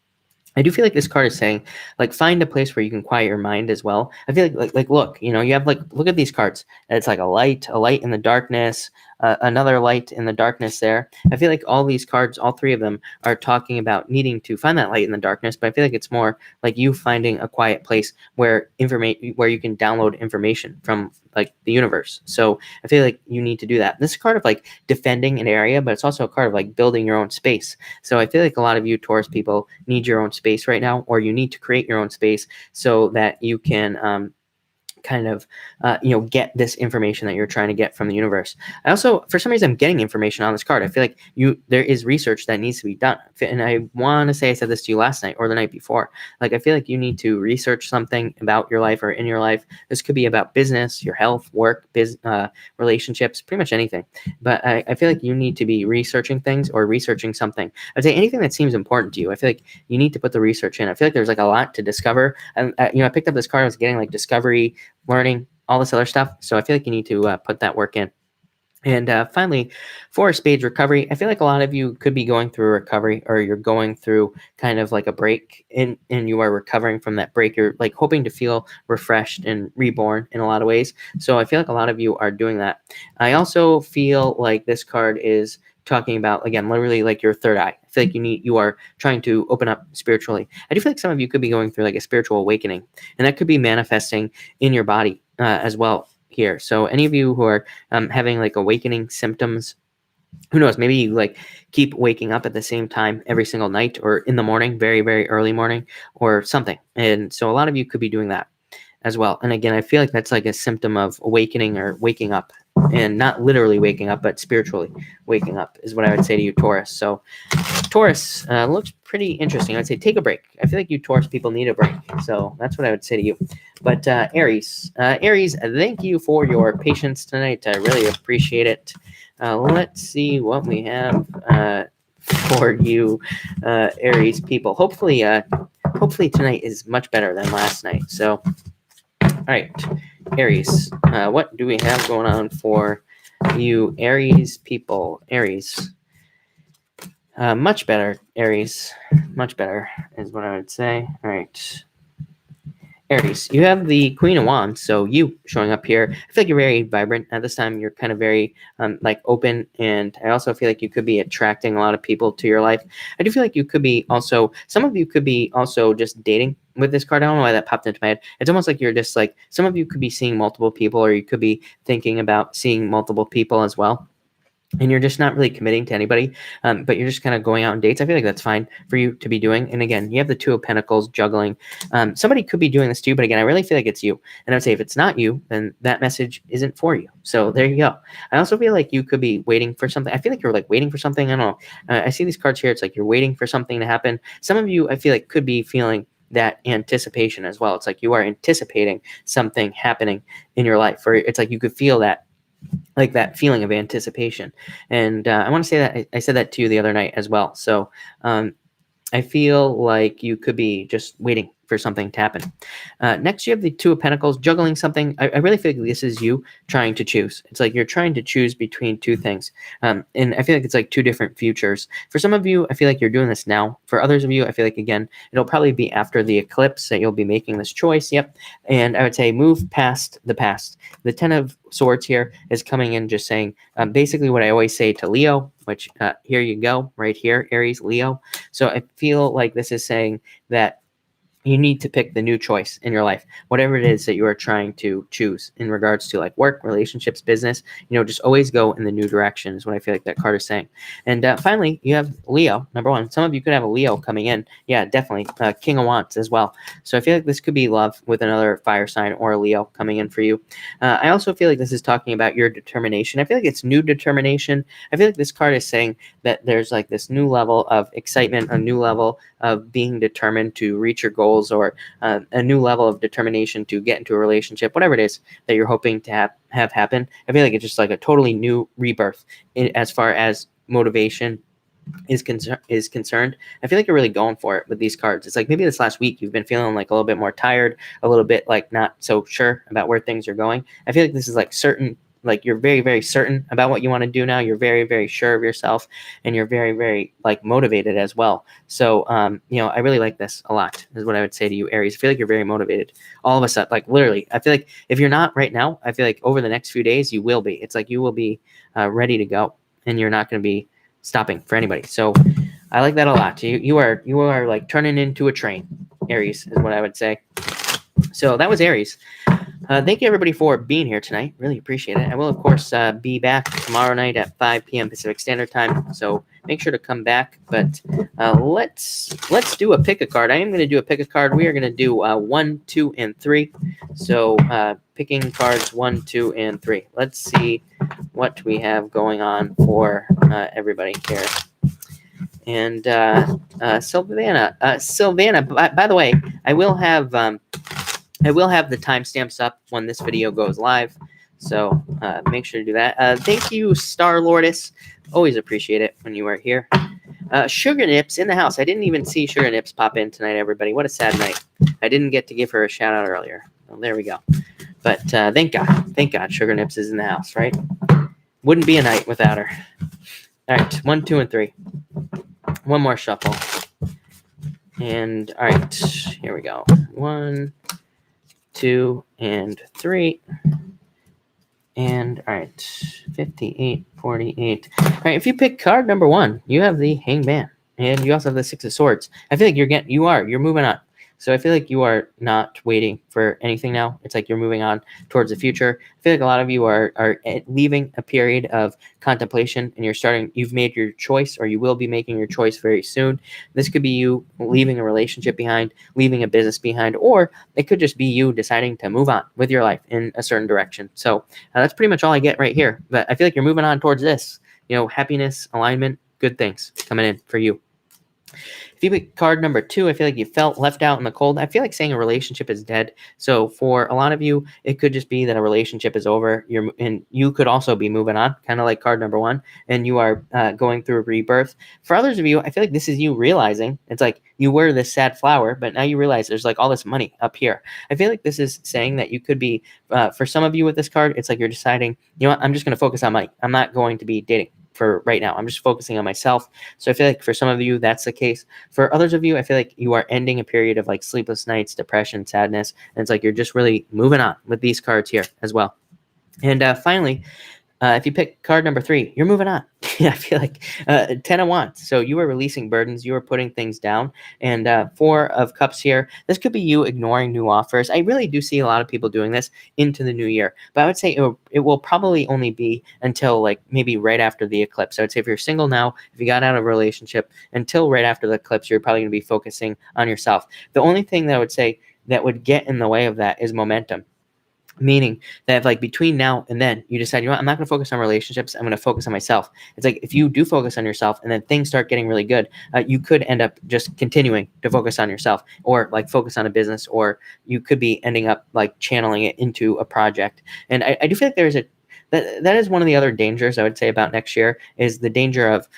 I do feel like this card is saying, like, find a place where you can quiet your mind as well. I feel like look, you have look at these cards. It's like a light in the darkness, another light in the darkness there. I feel like all these cards, all three of them, are talking about needing to find that light in the darkness. But I feel like it's more like you finding a quiet place where you can download information from like the universe. So I feel like you need to do that. This is a card of like defending an area, but it's also a card of like building your own space. So I feel like a lot of you Taurus people need your own space right now, or you need to create your own space so that you can get this information that you're trying to get from the universe. I also, for some reason, I'm getting information on this card. I feel like there is research that needs to be done. And I want to say I said this to you last night or the night before. Like, I feel like you need to research something about your life or in your life. This could be about business, your health, work, relationships, pretty much anything. But I feel like you need to be researching things or researching something. I'd say anything that seems important to you. I feel like you need to put the research in. I feel like there's like a lot to discover. And I picked up this card. I was getting like discovery, learning, all this other stuff. So I feel like you need to put that work in. And finally, Four of Spades, recovery. I feel like a lot of you could be going through a recovery, or you're going through kind of like a break, and you are recovering from that break. You're like hoping to feel refreshed and reborn in a lot of ways. So I feel like a lot of you are doing that. I also feel like this card is talking about, again, literally like your third eye. I feel like you are trying to open up spiritually. I do feel like some of you could be going through like a spiritual awakening, and that could be manifesting in your body as well here. So any of you who are having like awakening symptoms, who knows, maybe you like keep waking up at the same time every single night, or in the morning, very, very early morning, or something. And so a lot of you could be doing that as well. And again, I feel like that's like a symptom of awakening or waking up, and not literally waking up, but spiritually waking up is what I would say to you, Taurus. So Taurus looks pretty interesting. I would say take a break. I feel like you Taurus people need a break. So that's what I would say to you. But Aries, thank you for your patience tonight. I really appreciate it. Let's see what we have for you, Aries people. Hopefully tonight is much better than last night. So, all right, Aries, what do we have going on for you, Aries people? Aries. Much better, Aries. Much better is what I would say. All right. Aries, you have the Queen of Wands, so you showing up here. I feel like you're very vibrant at this time. You're kind of very like open, and I also feel like you could be attracting a lot of people to your life. I do feel like you could be also, some of you could be also just dating with this card. I don't know why that popped into my head. It's almost like you're just like, some of you could be seeing multiple people, or you could be thinking about seeing multiple people as well. And you're just not really committing to anybody, but you're just kind of going out on dates. I feel like that's fine for you to be doing. And again, you have the Two of Pentacles juggling. Somebody could be doing this too, but again, I really feel like it's you. And I would say if it's not you, then that message isn't for you. So there you go. I also feel like you could be waiting for something. I feel like you're like waiting for something. I don't know. I see these cards here. It's like you're waiting for something to happen. Some of you, I feel like, could be feeling that anticipation as well. It's like you are anticipating something happening in your life, or it's like you could feel that, like that feeling of anticipation. And I want to say that I said that to you the other night as well. So I feel like you could be just waiting for something to happen. Next, you have the Two of Pentacles juggling something. I really feel like this is you trying to choose. It's like you're trying to choose between two things. And I feel like it's like two different futures. For some of you, I feel like you're doing this now. For others of you, I feel like, again, it'll probably be after the eclipse that you'll be making this choice. Yep. And I would say move past the past. The Ten of Swords here is coming in just saying basically what I always say to Leo, which here you go, right here, Aries, Leo. So I feel like this is saying that you need to pick the new choice in your life, whatever it is that you are trying to choose in regards to like work, relationships, business. Just always go in the new direction is what I feel like that card is saying. And finally, you have Leo, number one. Some of you could have a Leo coming in. Yeah, definitely. King of Wands as well. So I feel like this could be love with another fire sign or a Leo coming in for you. I also feel like this is talking about your determination. I feel like it's new determination. I feel like this card is saying that there's like this new level of excitement, a new level of being determined to reach your goals, or a new level of determination to get into a relationship, whatever it is that you're hoping to have happen. I feel like it's just like a totally new rebirth as far as motivation is concerned. I feel like you're really going for it with these cards. It's like maybe this last week you've been feeling like a little bit more tired, a little bit like not so sure about where things are going. I feel like this is like certain, like you're very, very certain about what you want to do now. You're very, very sure of yourself, and you're very, very like motivated as well. So, I really like this a lot is what I would say to you, Aries. I feel like you're very motivated all of a sudden, like literally. I feel like if you're not right now, I feel like over the next few days you will be. It's like you will be ready to go, and you're not going to be stopping for anybody. So I like that a lot. You are like turning into a train, Aries, is what I would say. So that was Aries. Thank you, everybody, for being here tonight. Really appreciate it. I will, of course, be back tomorrow night at 5 p.m. Pacific Standard Time, so make sure to come back. But let's do a pick a card. I am going to do a pick a card. We are going to do 1, 2, and 3. So picking cards 1, 2, and 3. Let's see what we have going on for everybody here. And Sylvana, by the way, I will have the timestamps up when this video goes live, so make sure to do that. Thank you, Star Lordess. Always appreciate it when you are here. Sugar Nips in the house. I didn't even see Sugar Nips pop in tonight, everybody. What a sad night. I didn't get to give her a shout out earlier. Well, there we go. But thank God Sugar Nips is in the house, right? Wouldn't be a night without her. All right, 1, 2, and 3. One more shuffle. And all right, here we go. 1, 2, and 3. And all right, 58, 48. All right, if you pick card number 1, you have the Hangman, and you also have the Six of Swords. I feel like you're moving on. So I feel like you are not waiting for anything now. It's like you're moving on towards the future. I feel like a lot of you are leaving a period of contemplation, and you've made your choice, or you will be making your choice very soon. This could be you leaving a relationship behind, leaving a business behind, or it could just be you deciding to move on with your life in a certain direction. So that's pretty much all I get right here. But I feel like you're moving on towards this, happiness, alignment, good things coming in for you. If you pick card number 2, I feel like you felt left out in the cold. I feel like saying a relationship is dead. So for a lot of you, it could just be that a relationship is over. And you could also be moving on, kind of like card number 1, and you are going through a rebirth. For others of you, I feel like this is you realizing it's like you were this sad flower, but now you realize there's like all this money up here. I feel like this is saying that you could be, for some of you with this card, it's like you're deciding, I'm just going to focus on money. I'm not going to be dating for right now. I'm just focusing on myself. So I feel like for some of you, that's the case. For others of you, I feel like you are ending a period of like sleepless nights, depression, sadness. And it's like you're just really moving on with these cards here as well. And finally, if you pick card number 3, you're moving on. I feel like 10 of Wands. So you are releasing burdens. You are putting things down. And 4 of Cups here. This could be you ignoring new offers. I really do see a lot of people doing this into the new year. But I would say it will probably only be until like maybe right after the eclipse. I would say if you're single now, if you got out of a relationship, until right after the eclipse, you're probably going to be focusing on yourself. The only thing that I would say that would get in the way of that is momentum. Meaning that if like between now and then you decide, you know what, I'm not going to focus on relationships, I'm going to focus on myself. It's like if you do focus on yourself and then things start getting really good, you could end up just continuing to focus on yourself or like focus on a business, or you could be ending up like channeling it into a project. And I do feel like there's that is one of the other dangers I would say about next year, is the danger of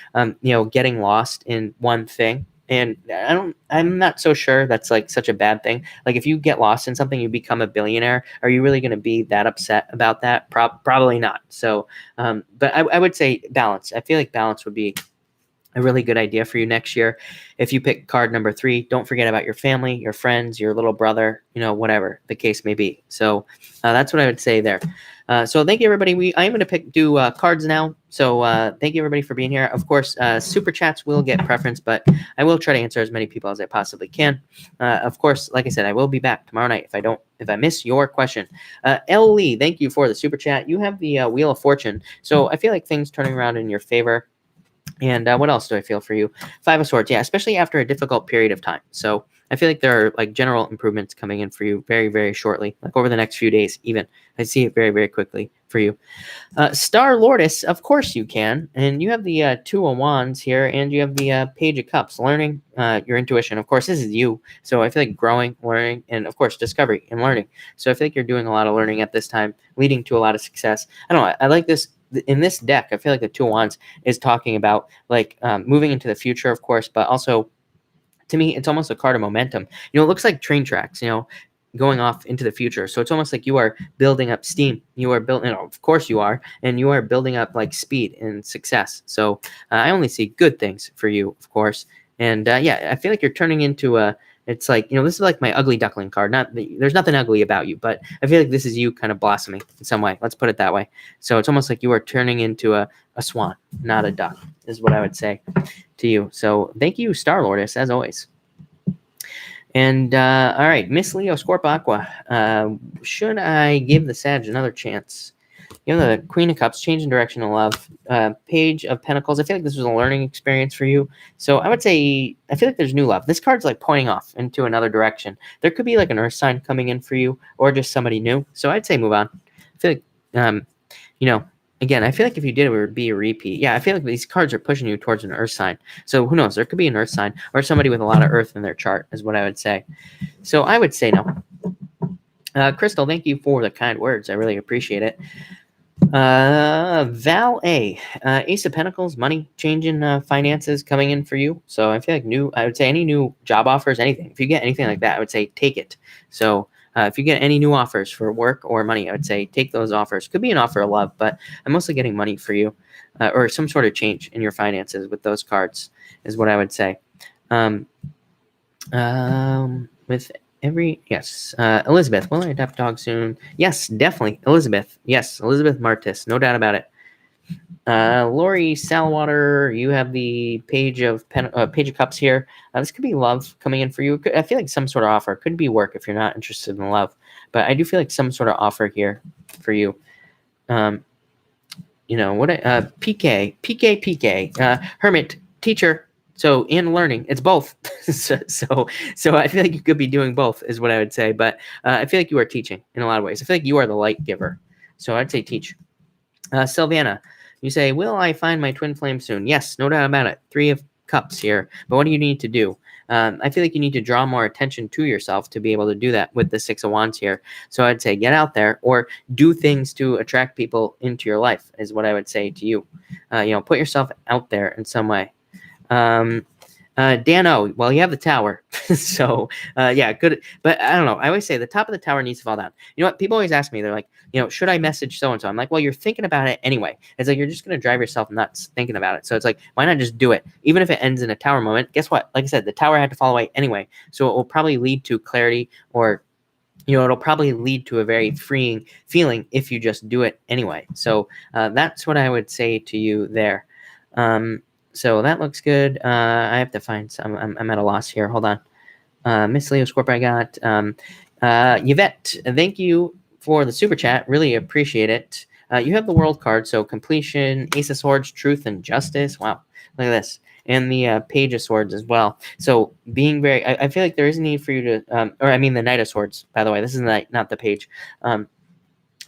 getting lost in one thing. And I'm not so sure that's like such a bad thing. Like if you get lost in something, you become a billionaire. Are you really going to be that upset about that? Probably not. So, but I would say balance. I feel like balance would be a really good idea for you next year. If you pick card number 3, don't forget about your family, your friends, your little brother, whatever the case may be. So that's what I would say there. So thank you, everybody. I'm going to do cards now. So thank you, everybody, for being here. Of course, super chats will get preference, but I will try to answer as many people as I possibly can. Of course, like I said, I will be back tomorrow night if I miss your question. L. Lee, thank you for the super chat. You have the Wheel of Fortune. So I feel like things turning around in your favor. And what else do I feel for you? 5 of Swords. Yeah, especially after a difficult period of time. So I feel like there are like general improvements coming in for you very, very shortly, like over the next few days even. I see it very, very quickly for you. Star Lourdes, of course you can. And you have the 2 of Wands here, and you have the Page of Cups, learning your intuition. Of course, this is you. So I feel like growing, learning, and of course, discovery and learning. So I feel like you're doing a lot of learning at this time, leading to a lot of success. I don't know. I like this. In this deck, I feel like the 2 of Wands is talking about like moving into the future, of course, but also to me, it's almost a card of momentum. It looks like train tracks, going off into the future. So it's almost like you are building up steam. You are building, of course you are, and you are building up like speed and success. So I only see good things for you, of course. And yeah, I feel like you're turning into it's like, this is like my ugly duckling card. There's nothing ugly about you, but I feel like this is you kind of blossoming in some way. Let's put it that way. So it's almost like you are turning into a swan, not a duck, is what I would say to you. So thank you, Star Lourdes, as always. And all right, Miss Leo, Scorp Aqua. Should I give the Sag another chance? The Queen of Cups, change in direction of love. Page of Pentacles. I feel like this was a learning experience for you. So I would say, I feel like there's new love. This card's like pointing off into another direction. There could be like an earth sign coming in for you, or just somebody new. So I'd say move on. I feel like, again, I feel like if you did, it would be a repeat. Yeah, I feel like these cards are pushing you towards an earth sign. So who knows? There could be an earth sign or somebody with a lot of earth in their chart is what I would say. So I would say no. Crystal, thank you for the kind words. I really appreciate it. Val A, Ace of Pentacles, money, change in finances coming in for you. So I feel like I would say any new job offers, anything. If you get anything like that, I would say take it. So if you get any new offers for work or money, I would say take those offers. Could be an offer of love, but I'm mostly getting money for you, or some sort of change in your finances with those cards is what I would say. With yes, Elizabeth, will I adopt a dog soon? Yes, definitely, Elizabeth. Yes, Elizabeth Martis, no doubt about it. Lori Salwater, you have the Page of Cups here. This could be love coming in for you. I feel like some sort of offer. Could be work if you're not interested in love, but I do feel like some sort of offer here for you. PK, Hermit, teacher. So in learning, it's both. so I feel like you could be doing both is what I would say. But I feel like you are teaching in a lot of ways. I feel like you are the light giver. So I'd say teach. Sylvana, you say, will I find my twin flame soon? Yes, no doubt about it. 3 of Cups here. But what do you need to do? I feel like you need to draw more attention to yourself to be able to do that with the 6 of Wands here. So I'd say get out there or do things to attract people into your life is what I would say to you. Put yourself out there in some way. Dano, well, you have the tower. So, yeah, good. But I don't know. I always say the top of the tower needs to fall down. You know what? People always ask me, they're like, should I message so-and-so? I'm like, well, you're thinking about it anyway. It's like, you're just going to drive yourself nuts thinking about it. So it's like, why not just do it? Even if it ends in a tower moment, guess what? Like I said, the tower had to fall away anyway. So it will probably lead to clarity, or it'll probably lead to a very freeing feeling if you just do it anyway. So that's what I would say to you there. So that looks good. I have to find some. I'm at a loss here. Hold on. Miss Leo Scorpio, I got Yvette. Thank you for the super chat. Really appreciate it. You have the World card, so completion, Ace of Swords, Truth and Justice. Wow, look at this. And the Page of Swords as well. So being very, I feel like there is a need for you to, or I mean the Knight of Swords, by the way. This is not the Page.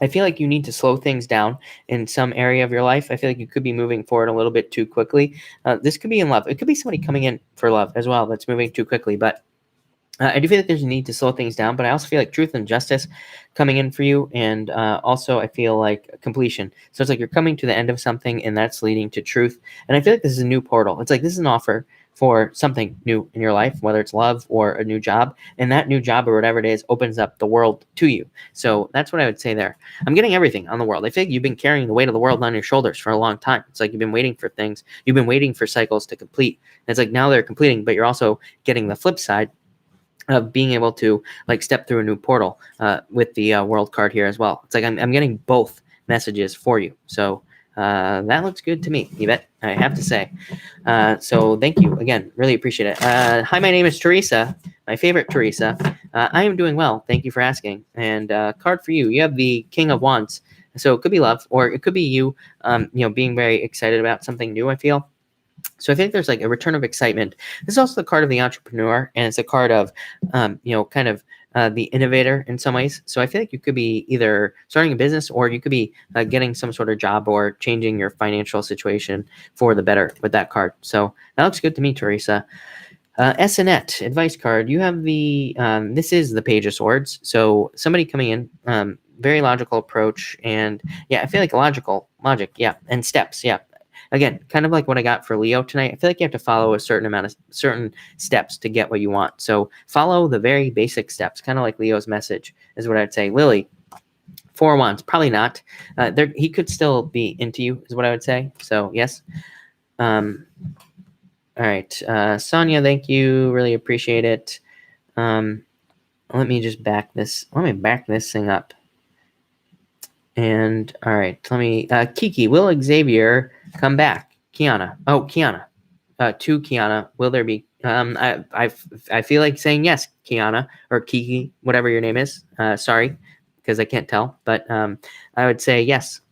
I feel like you need to slow things down in some area of your life. I feel like you could be moving forward a little bit too quickly. This could be in love. It could be somebody coming in for love as well that's moving too quickly. But I do feel like there's a need to slow things down. But I also feel like truth and justice coming in for you. And also I feel like completion. So it's like you're coming to the end of something, and that's leading to truth. And I feel like this is a new portal. It's like this is an offer for something new in your life, whether it's love or a new job. And that new job or whatever it is opens up the world to you. So that's what I would say there. I'm getting everything on the world. I think you've been carrying the weight of the world on your shoulders for a long time. It's like you've been waiting for things. You've been waiting for cycles to complete. And it's like now they're completing, but you're also getting the flip side of being able to like step through a new portal with the World card here as well. It's like I'm getting both messages for you. So that looks good to me, Yvette, I have to say. So thank you again. Really appreciate it. Hi, my name is Teresa, my favorite Teresa. I am doing well. Thank you for asking. And card for you. You have the King of Wands. So it could be love, or it could be you, being very excited about something new, I feel. So I think there's like a return of excitement. This is also the card of the entrepreneur, and it's a card of, kind of the innovator in some ways. So I feel like you could be either starting a business, or you could be getting some sort of job, or changing your financial situation for the better with that card. So that looks good to me, Teresa. SNET advice card. You have the, this is the Page of Swords. So somebody coming in, very logical approach. And yeah, I feel like logic. Yeah. And steps. Yeah. Again, kind of like what I got for Leo tonight. I feel like you have to follow a certain steps to get what you want. So follow the very basic steps, kind of like Leo's message is what I'd say. Lily, 4 Wands, probably not. He could still be into you is what I would say. So yes. All right. Sonia, thank you. Really appreciate it. Let me just back this. Let me back this thing up. And all right, let me, Kiki, will Xavier come back? Kiana. Oh, Kiana. To Kiana. Will there be, I feel like saying yes, Kiana, or Kiki, whatever your name is. Sorry, because I can't tell, but I would say yes.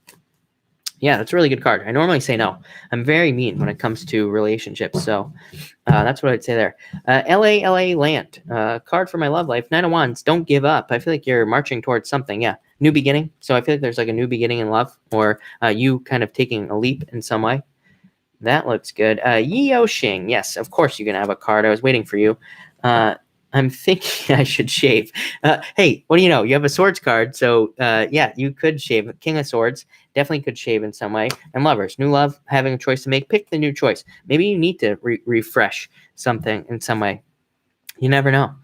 Yeah, that's a really good card. I normally say no. I'm very mean when it comes to relationships. So that's what I'd say there. LA Land. Card for my love life. 9 of Wands. Don't give up. I feel like you're marching towards something. Yeah. New beginning. So I feel like there's like a new beginning in love, or you kind of taking a leap in some way. That looks good. Yeo Xing. Yes, of course you're going to have a card. I was waiting for you. I'm thinking I should shave. Hey, what do you know? You have a swords card. So yeah, you could shave. King of Swords definitely could shave in some way. And lovers, new love, having a choice to make. Pick the new choice. Maybe you need to refresh something in some way. You never know.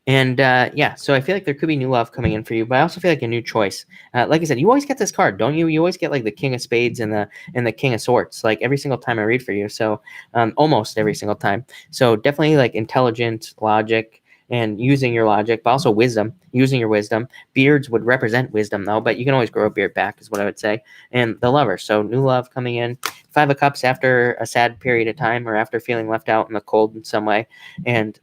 And yeah, so I feel like there could be new love coming in for you, but I also feel like a new choice. Like I said, you always get this card, don't you? You always get like the King of Spades and the King of Swords, like every single time I read for you. So almost every single time. So definitely like intelligent logic and using your logic, but also wisdom, using your wisdom. Beards would represent wisdom though, but you can always grow a beard back is what I would say. And the lover, so new love coming in. 5 of Cups after a sad period of time, or after feeling left out in the cold in some way. And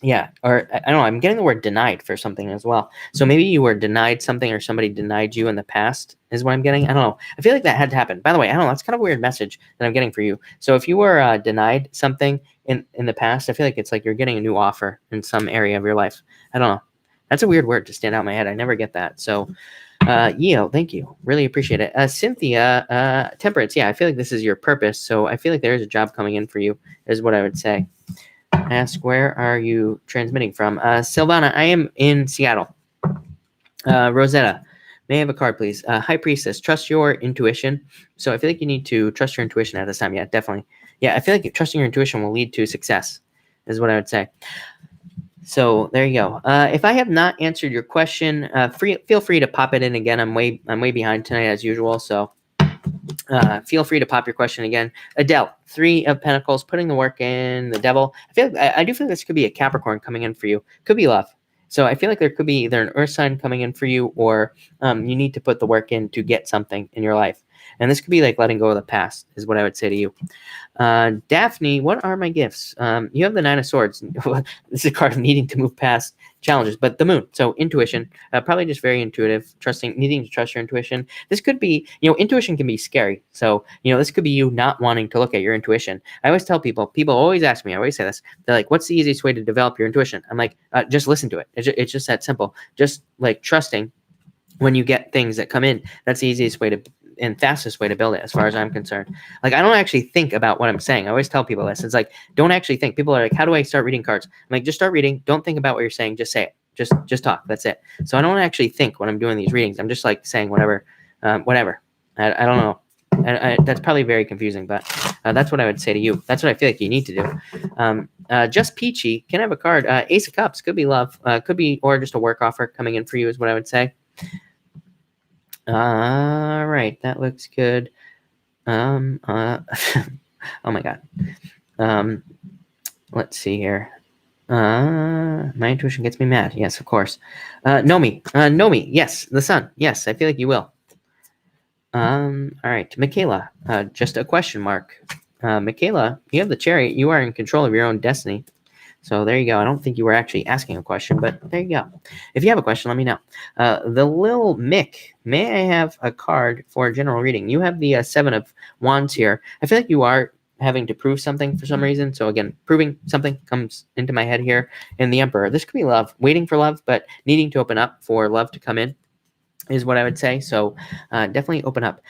yeah, or I don't know, I'm getting the word denied for something as well. So maybe you were denied something, or somebody denied you in the past is what I'm getting. I don't know. I feel like that had to happen. By the way, I don't know. That's kind of a weird message that I'm getting for you. So if you were denied something in the past, I feel like it's like you're getting a new offer in some area of your life. I don't know. That's a weird word to stand out in my head. I never get that. So Yeo, thank you. Really appreciate it. Cynthia, Temperance. Yeah, I feel like this is your purpose. So I feel like there is a job coming in for you is what I would say. Ask, where are you transmitting from? Silvana, I am in Seattle. Rosetta, may I have a card, please? High Priestess, trust your intuition. So I feel like you need to trust your intuition at this time. Yeah, definitely. Yeah, I feel like trusting your intuition will lead to success. is what I would say. So there you go. If I have not answered your question, feel free to pop it in again. I'm way behind tonight as usual. So feel free to pop your question again. Adele, 3 of Pentacles, putting the work in. The Devil. I do feel this could be a Capricorn coming in for you. Could be love. So I feel like there could be either an earth sign coming in for you, or you need to put the work in to get something in your life. And this could be like letting go of the past, is what I would say to you. Daphne, what are my gifts? You have the 9 of Swords. This is a card of needing to move past challenges, but the Moon. So intuition, probably just very intuitive, needing to trust your intuition. This could be, intuition can be scary. So, this could be you not wanting to look at your intuition. I always tell people always ask me, I always say this. They're like, what's the easiest way to develop your intuition? I'm like, just listen to it. It's just that simple. Just like trusting when you get things that come in. That's the easiest way and fastest way to build it, as far as I'm concerned. Like, I don't actually think about what I'm saying. I always tell people this. It's like, don't actually think. People are like, how do I start reading cards? I'm like, just start reading. Don't think about what you're saying. Just say it. Just talk. That's it. So I don't actually think when I'm doing these readings. I'm just like saying whatever. I don't know. That's probably very confusing, but that's what I would say to you. That's what I feel like you need to do. Just peachy. Can I have a card? Ace of Cups. Could be love. Could be, or just a work offer coming in for you, is what I would say. All right, that looks good. Oh my God. Let's see here. My intuition gets me mad. Yes, of course. Nomi. Yes, the sun. Yes, I feel like you will. All right, Michaela. Just a question mark. Michaela, you have the Chariot. You are in control of your own destiny. So there you go. I don't think you were actually asking a question, but there you go. If you have a question, let me know. The Lil Mick, may I have a card for a general reading? You have the 7 of Wands here. I feel like you are having to prove something for some reason. So again, proving something comes into my head here. And the Emperor, this could be love, waiting for love, but needing to open up for love to come in, is what I would say. So definitely open up.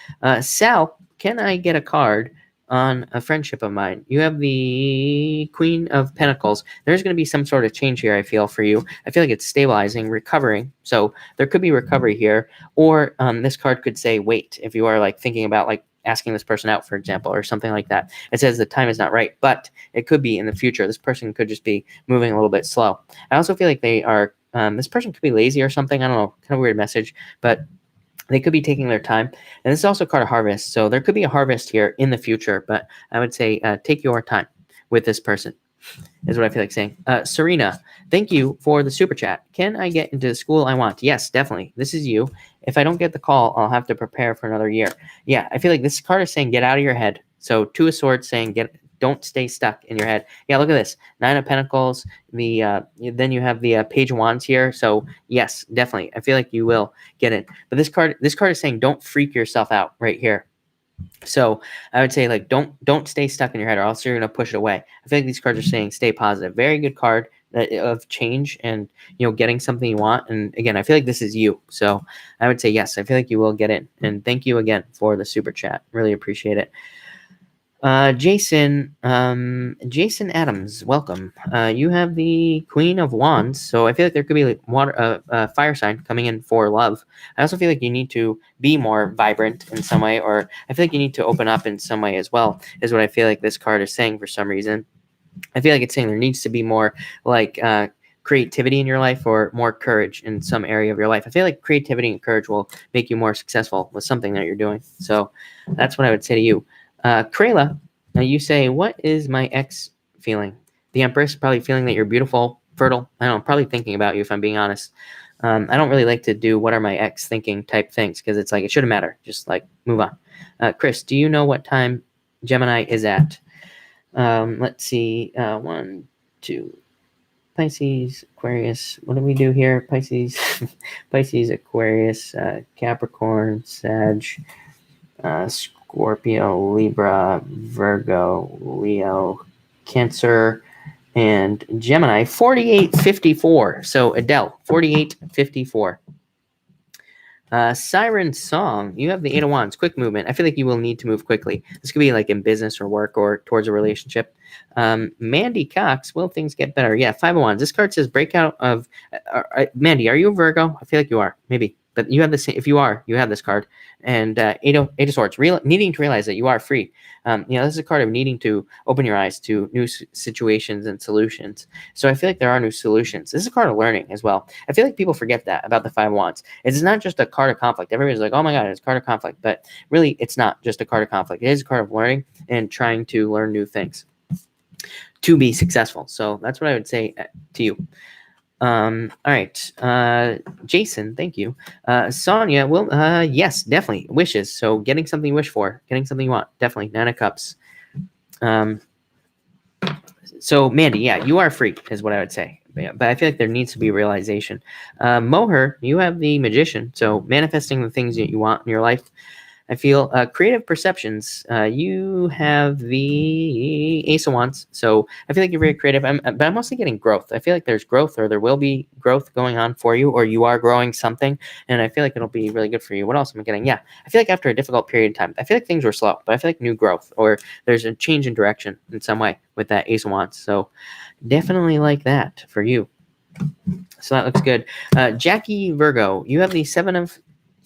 Sal, can I get a card on a friendship of mine? You have the Queen of Pentacles. There's going to be some sort of change here, I feel, for you. I feel like it's stabilizing, recovering. So there could be recovery here. Or this card could say wait, if you are like thinking about like asking this person out, for example, or something like that. It says the time is not right, but it could be in the future. This person could just be moving a little bit slow. I also feel like they are, this person could be lazy or something. I don't know, kind of weird message, but they could be taking their time. And this is also a card of harvest. So there could be a harvest here in the future, but I would say take your time with this person, is what I feel like saying. Serena, thank you for the super chat. Can I get into the school I want? Yes, definitely. This is you. If I don't get the call, I'll have to prepare for another year. Yeah, I feel like this card is saying get out of your head. So 2 of Swords saying don't stay stuck in your head. Yeah, look at this. 9 of Pentacles. Then you have the Page of Wands here. So yes, definitely. I feel like you will get it. But this card is saying don't freak yourself out right here. So I would say like don't stay stuck in your head, or else you're gonna push it away. I feel like these cards are saying stay positive. Very good card of change and getting something you want. And again, I feel like this is you. So I would say yes. I feel like you will get it. And thank you again for the super chat. Really appreciate it. Jason Adams, welcome. You have the Queen of Wands, so I feel like there could be like fire sign coming in for love. I also feel like you need to be more vibrant in some way, or I feel like you need to open up in some way as well, is what I feel like this card is saying for some reason. I feel like it's saying there needs to be more like creativity in your life, or more courage in some area of your life. I feel like creativity and courage will make you more successful with something that you're doing. So that's what I would say to you. Krayla, now you say, what is my ex feeling? The Empress, probably feeling that you're beautiful, fertile. I don't know, probably thinking about you, if I'm being honest. I don't really like to do what are my ex thinking type things, because it's like it shouldn't matter. Just like move on. Chris, do you know what time Gemini is at? Let's see. 1, 2. Pisces, Aquarius. What do we do here? Pisces, Pisces, Aquarius, Capricorn, Sag, Scorpio, Libra, Virgo, Leo, Cancer, and Gemini. 4854. So Adele, 4854. Siren Song, you have the 8 of Wands, quick movement. I feel like you will need to move quickly. This could be like in business or work or towards a relationship. Mandy Cox, will things get better? Yeah, 5 of Wands. This card says breakout of... Mandy, are you a Virgo? I feel like you are. Maybe. but you have the same. If you have this card, and Eight of Swords, needing to realize that you are free. This is a card of needing to open your eyes to new situations and solutions. So I feel like there are new solutions. This is a card of learning as well. I feel like people forget that about the Five of Wands. It's not just a card of conflict. Everybody's like, oh my God, it's a card of conflict. But really, it's not just a card of conflict. It is a card of learning and trying to learn new things to be successful. So that's what I would say to you. All right. Jason, thank you. Sonia, well, yes, definitely. Wishes. So getting something you wish for, getting something you want. Definitely. 9 of Cups. So Mandy, yeah, you are free is what I would say. But I feel like there needs to be realization. Moher, you have the Magician. So manifesting the things that you want in your life. I feel creative perceptions. You have the Ace of Wands, so I feel like you're very creative. But I'm mostly getting growth. I feel like there's growth, or there will be growth going on for you, or you are growing something, and I feel like it'll be really good for you. What else am I getting? Yeah, I feel like after a difficult period of time, I feel like things were slow, but I feel like new growth, or there's a change in direction in some way with that Ace of Wands. So definitely like that for you. So that looks good. Jackie Virgo, you have the Seven of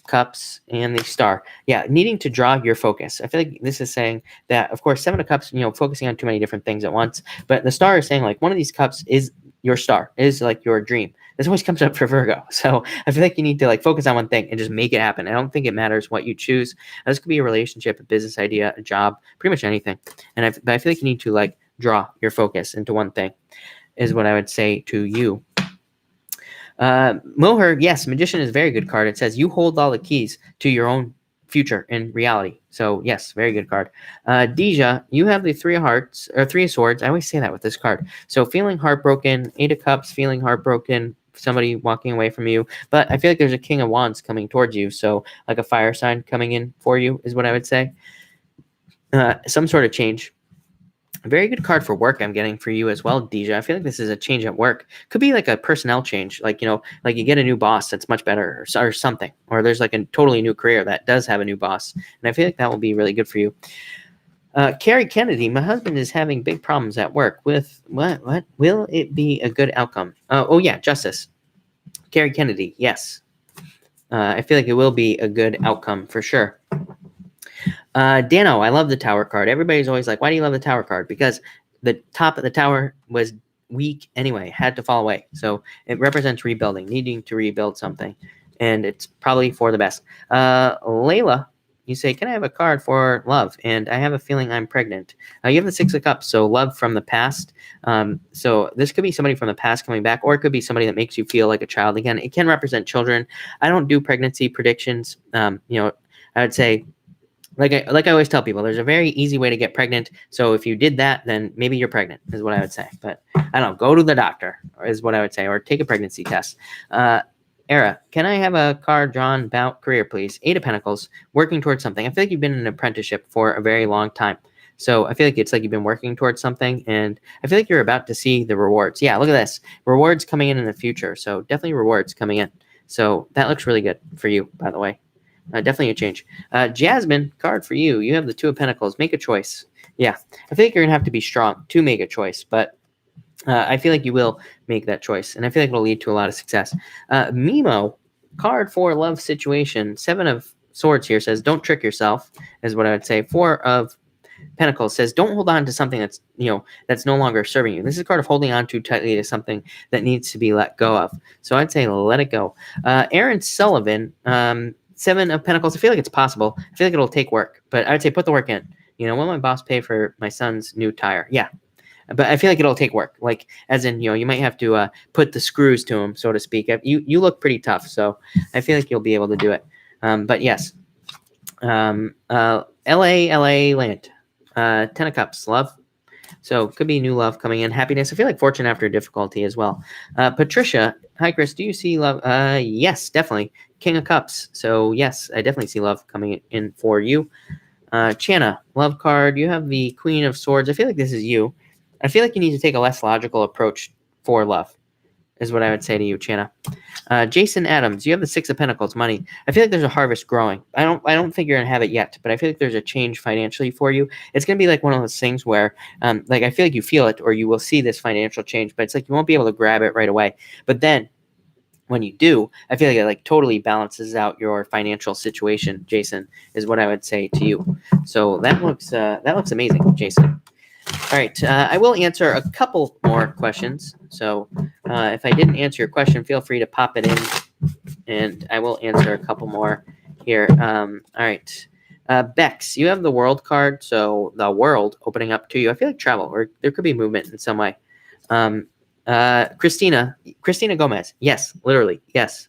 Cups and the Star. Yeah, needing to draw your focus. I feel like this is saying that, of course, Seven of Cups, focusing on too many different things at once. But the Star is saying, like, one of these cups is your star, is like your dream. This always comes up for Virgo. So I feel like you need to like focus on one thing and just make it happen. I don't think it matters what you choose. This could be a relationship, a business idea, a job, pretty much anything. But I feel like you need to like draw your focus into one thing, is what I would say to you. Moher, yes, Magician is a very good card. It says you hold all the keys to your own future and reality. So yes, very good card. Deja, you have the Three of Hearts, or Three of Swords. I always say that with this card. So feeling heartbroken, Eight of Cups, feeling heartbroken, somebody walking away from you. But I feel like there's a King of Wands coming towards you. So like a fire sign coming in for you is what I would say. Some sort of change. A very good card for work I'm getting for you as well, Deja. I feel like this is a change at work. Could be like a personnel change, like, like you get a new boss that's much better or something. Or there's like a totally new career that does have a new boss. And I feel like that will be really good for you. Carrie Kennedy, my husband is having big problems at work with what? Will it be a good outcome? Oh yeah, justice. Carrie Kennedy, yes. I feel like it will be a good outcome for sure. Dano, I love the Tower card. Everybody's always like, why do you love the Tower card? Because the top of the tower was weak anyway, had to fall away. So it represents rebuilding, needing to rebuild something. And it's probably for the best. Layla, you say, can I have a card for love? And I have a feeling I'm pregnant. You have the Six of Cups, so love from the past. So this could be somebody from the past coming back, or it could be somebody that makes you feel like a child again. It can represent children. I don't do pregnancy predictions. I would say, like I always tell people, there's a very easy way to get pregnant. So if you did that, then maybe you're pregnant, is what I would say. But I don't know, go to the doctor, is what I would say, or take a pregnancy test. Era, can I have a card drawn about career, please? Eight of Pentacles, working towards something. I feel like you've been in an apprenticeship for a very long time. So I feel like it's like you've been working towards something, and I feel like you're about to see the rewards. Yeah, look at this. Rewards coming in the future. So definitely rewards coming in. So that looks really good for you, by the way. Definitely a change. Jasmine, card for you. You have the Two of Pentacles. Make a choice. Yeah, I feel like you're going to have to be strong to make a choice, but I feel like you will make that choice, and I feel like it'll lead to a lot of success. Mimo, card for love situation. Seven of Swords here says, don't trick yourself, is what I would say. Four of Pentacles says, don't hold on to something that's, that's no longer serving you. This is a card of holding on too tightly to something that needs to be let go of. So I'd say let it go. Aaron Sullivan, Seven of Pentacles. I feel like it's possible. I feel like it'll take work, but I'd say put the work in. Will my boss pay for my son's new tire? Yeah. But I feel like it'll take work. Like, as in, you might have to put the screws to him, so to speak. You look pretty tough, so I feel like you'll be able to do it. But yes. LA land. 10 of Cups, love. So could be new love coming in. Happiness. I feel like fortune after difficulty as well. Patricia, hi Chris, do you see love? Yes, definitely. King of Cups. So yes, I definitely see love coming in for you. Channa, love card. You have the Queen of Swords. I feel like this is you. I feel like you need to take a less logical approach for love, is what I would say to you, Channa. Jason Adams, you have the Six of Pentacles, money. I feel like there's a harvest growing. I don't think you're gonna have it yet, but I feel like there's a change financially for you. It's gonna be like one of those things where, like I feel like you feel it, or you will see this financial change, but it's like you won't be able to grab it right away. But then when you do, I feel like it like totally balances out your financial situation, Jason, is what I would say to you. So that looks amazing, Jason. All right, I will answer a couple more questions. So if I didn't answer your question, feel free to pop it in, and I will answer a couple more here. All right. Bex, you have the world card, so the world opening up to you. I feel like travel, or there could be movement in some way. Christina Gomez, yes, literally, yes.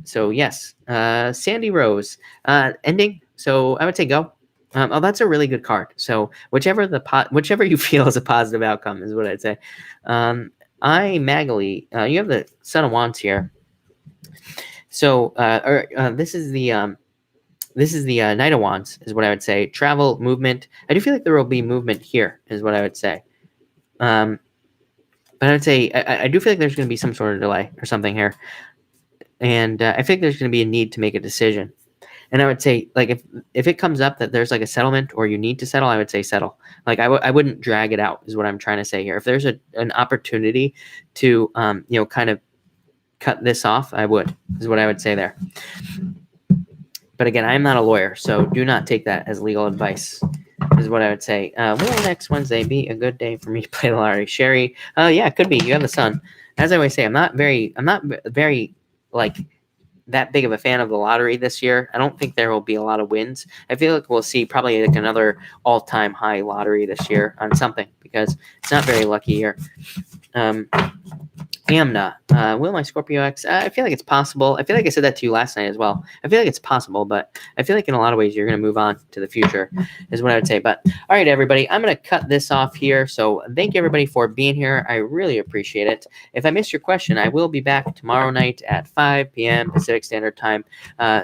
So yes, Sandy Rose, ending. So I would say go. Oh, that's a really good card. So whichever you feel is a positive outcome is what I'd say. Magali, you have the Son of Wands here. So this is the Knight of Wands is what I would say. Travel, movement. I do feel like there will be movement here is what I would say. But I would say I do feel like there's going to be some sort of delay or something here. And I think there's going to be a need to make a decision. And I would say, like, if it comes up that there's like a settlement or you need to settle, I would say settle. Like, I wouldn't drag it out is what I'm trying to say here. If there's an opportunity to, kind of cut this off, I would, is what I would say there. But again, I'm not a lawyer, so do not take that as legal advice, is what I would say. Will next Wednesday be a good day for me to play the lottery? Sherry, yeah, it could be. You have the sun. As I always say, I'm not very like that big of a fan of the lottery this year. I don't think there will be a lot of wins. I feel like we'll see probably like another all-time high lottery this year on something because it's not very lucky here. Amna, will my Scorpio X? I feel like it's possible. I feel like I said that to you last night as well. I feel like it's possible, but I feel like in a lot of ways you're going to move on to the future is what I would say. But all right, everybody, I'm going to cut this off here. So thank you, everybody, for being here. I really appreciate it. If I missed your question, I will be back tomorrow night at 5 p.m. Pacific Standard Time.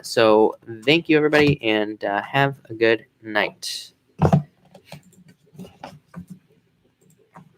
So thank you, everybody, and have a good night.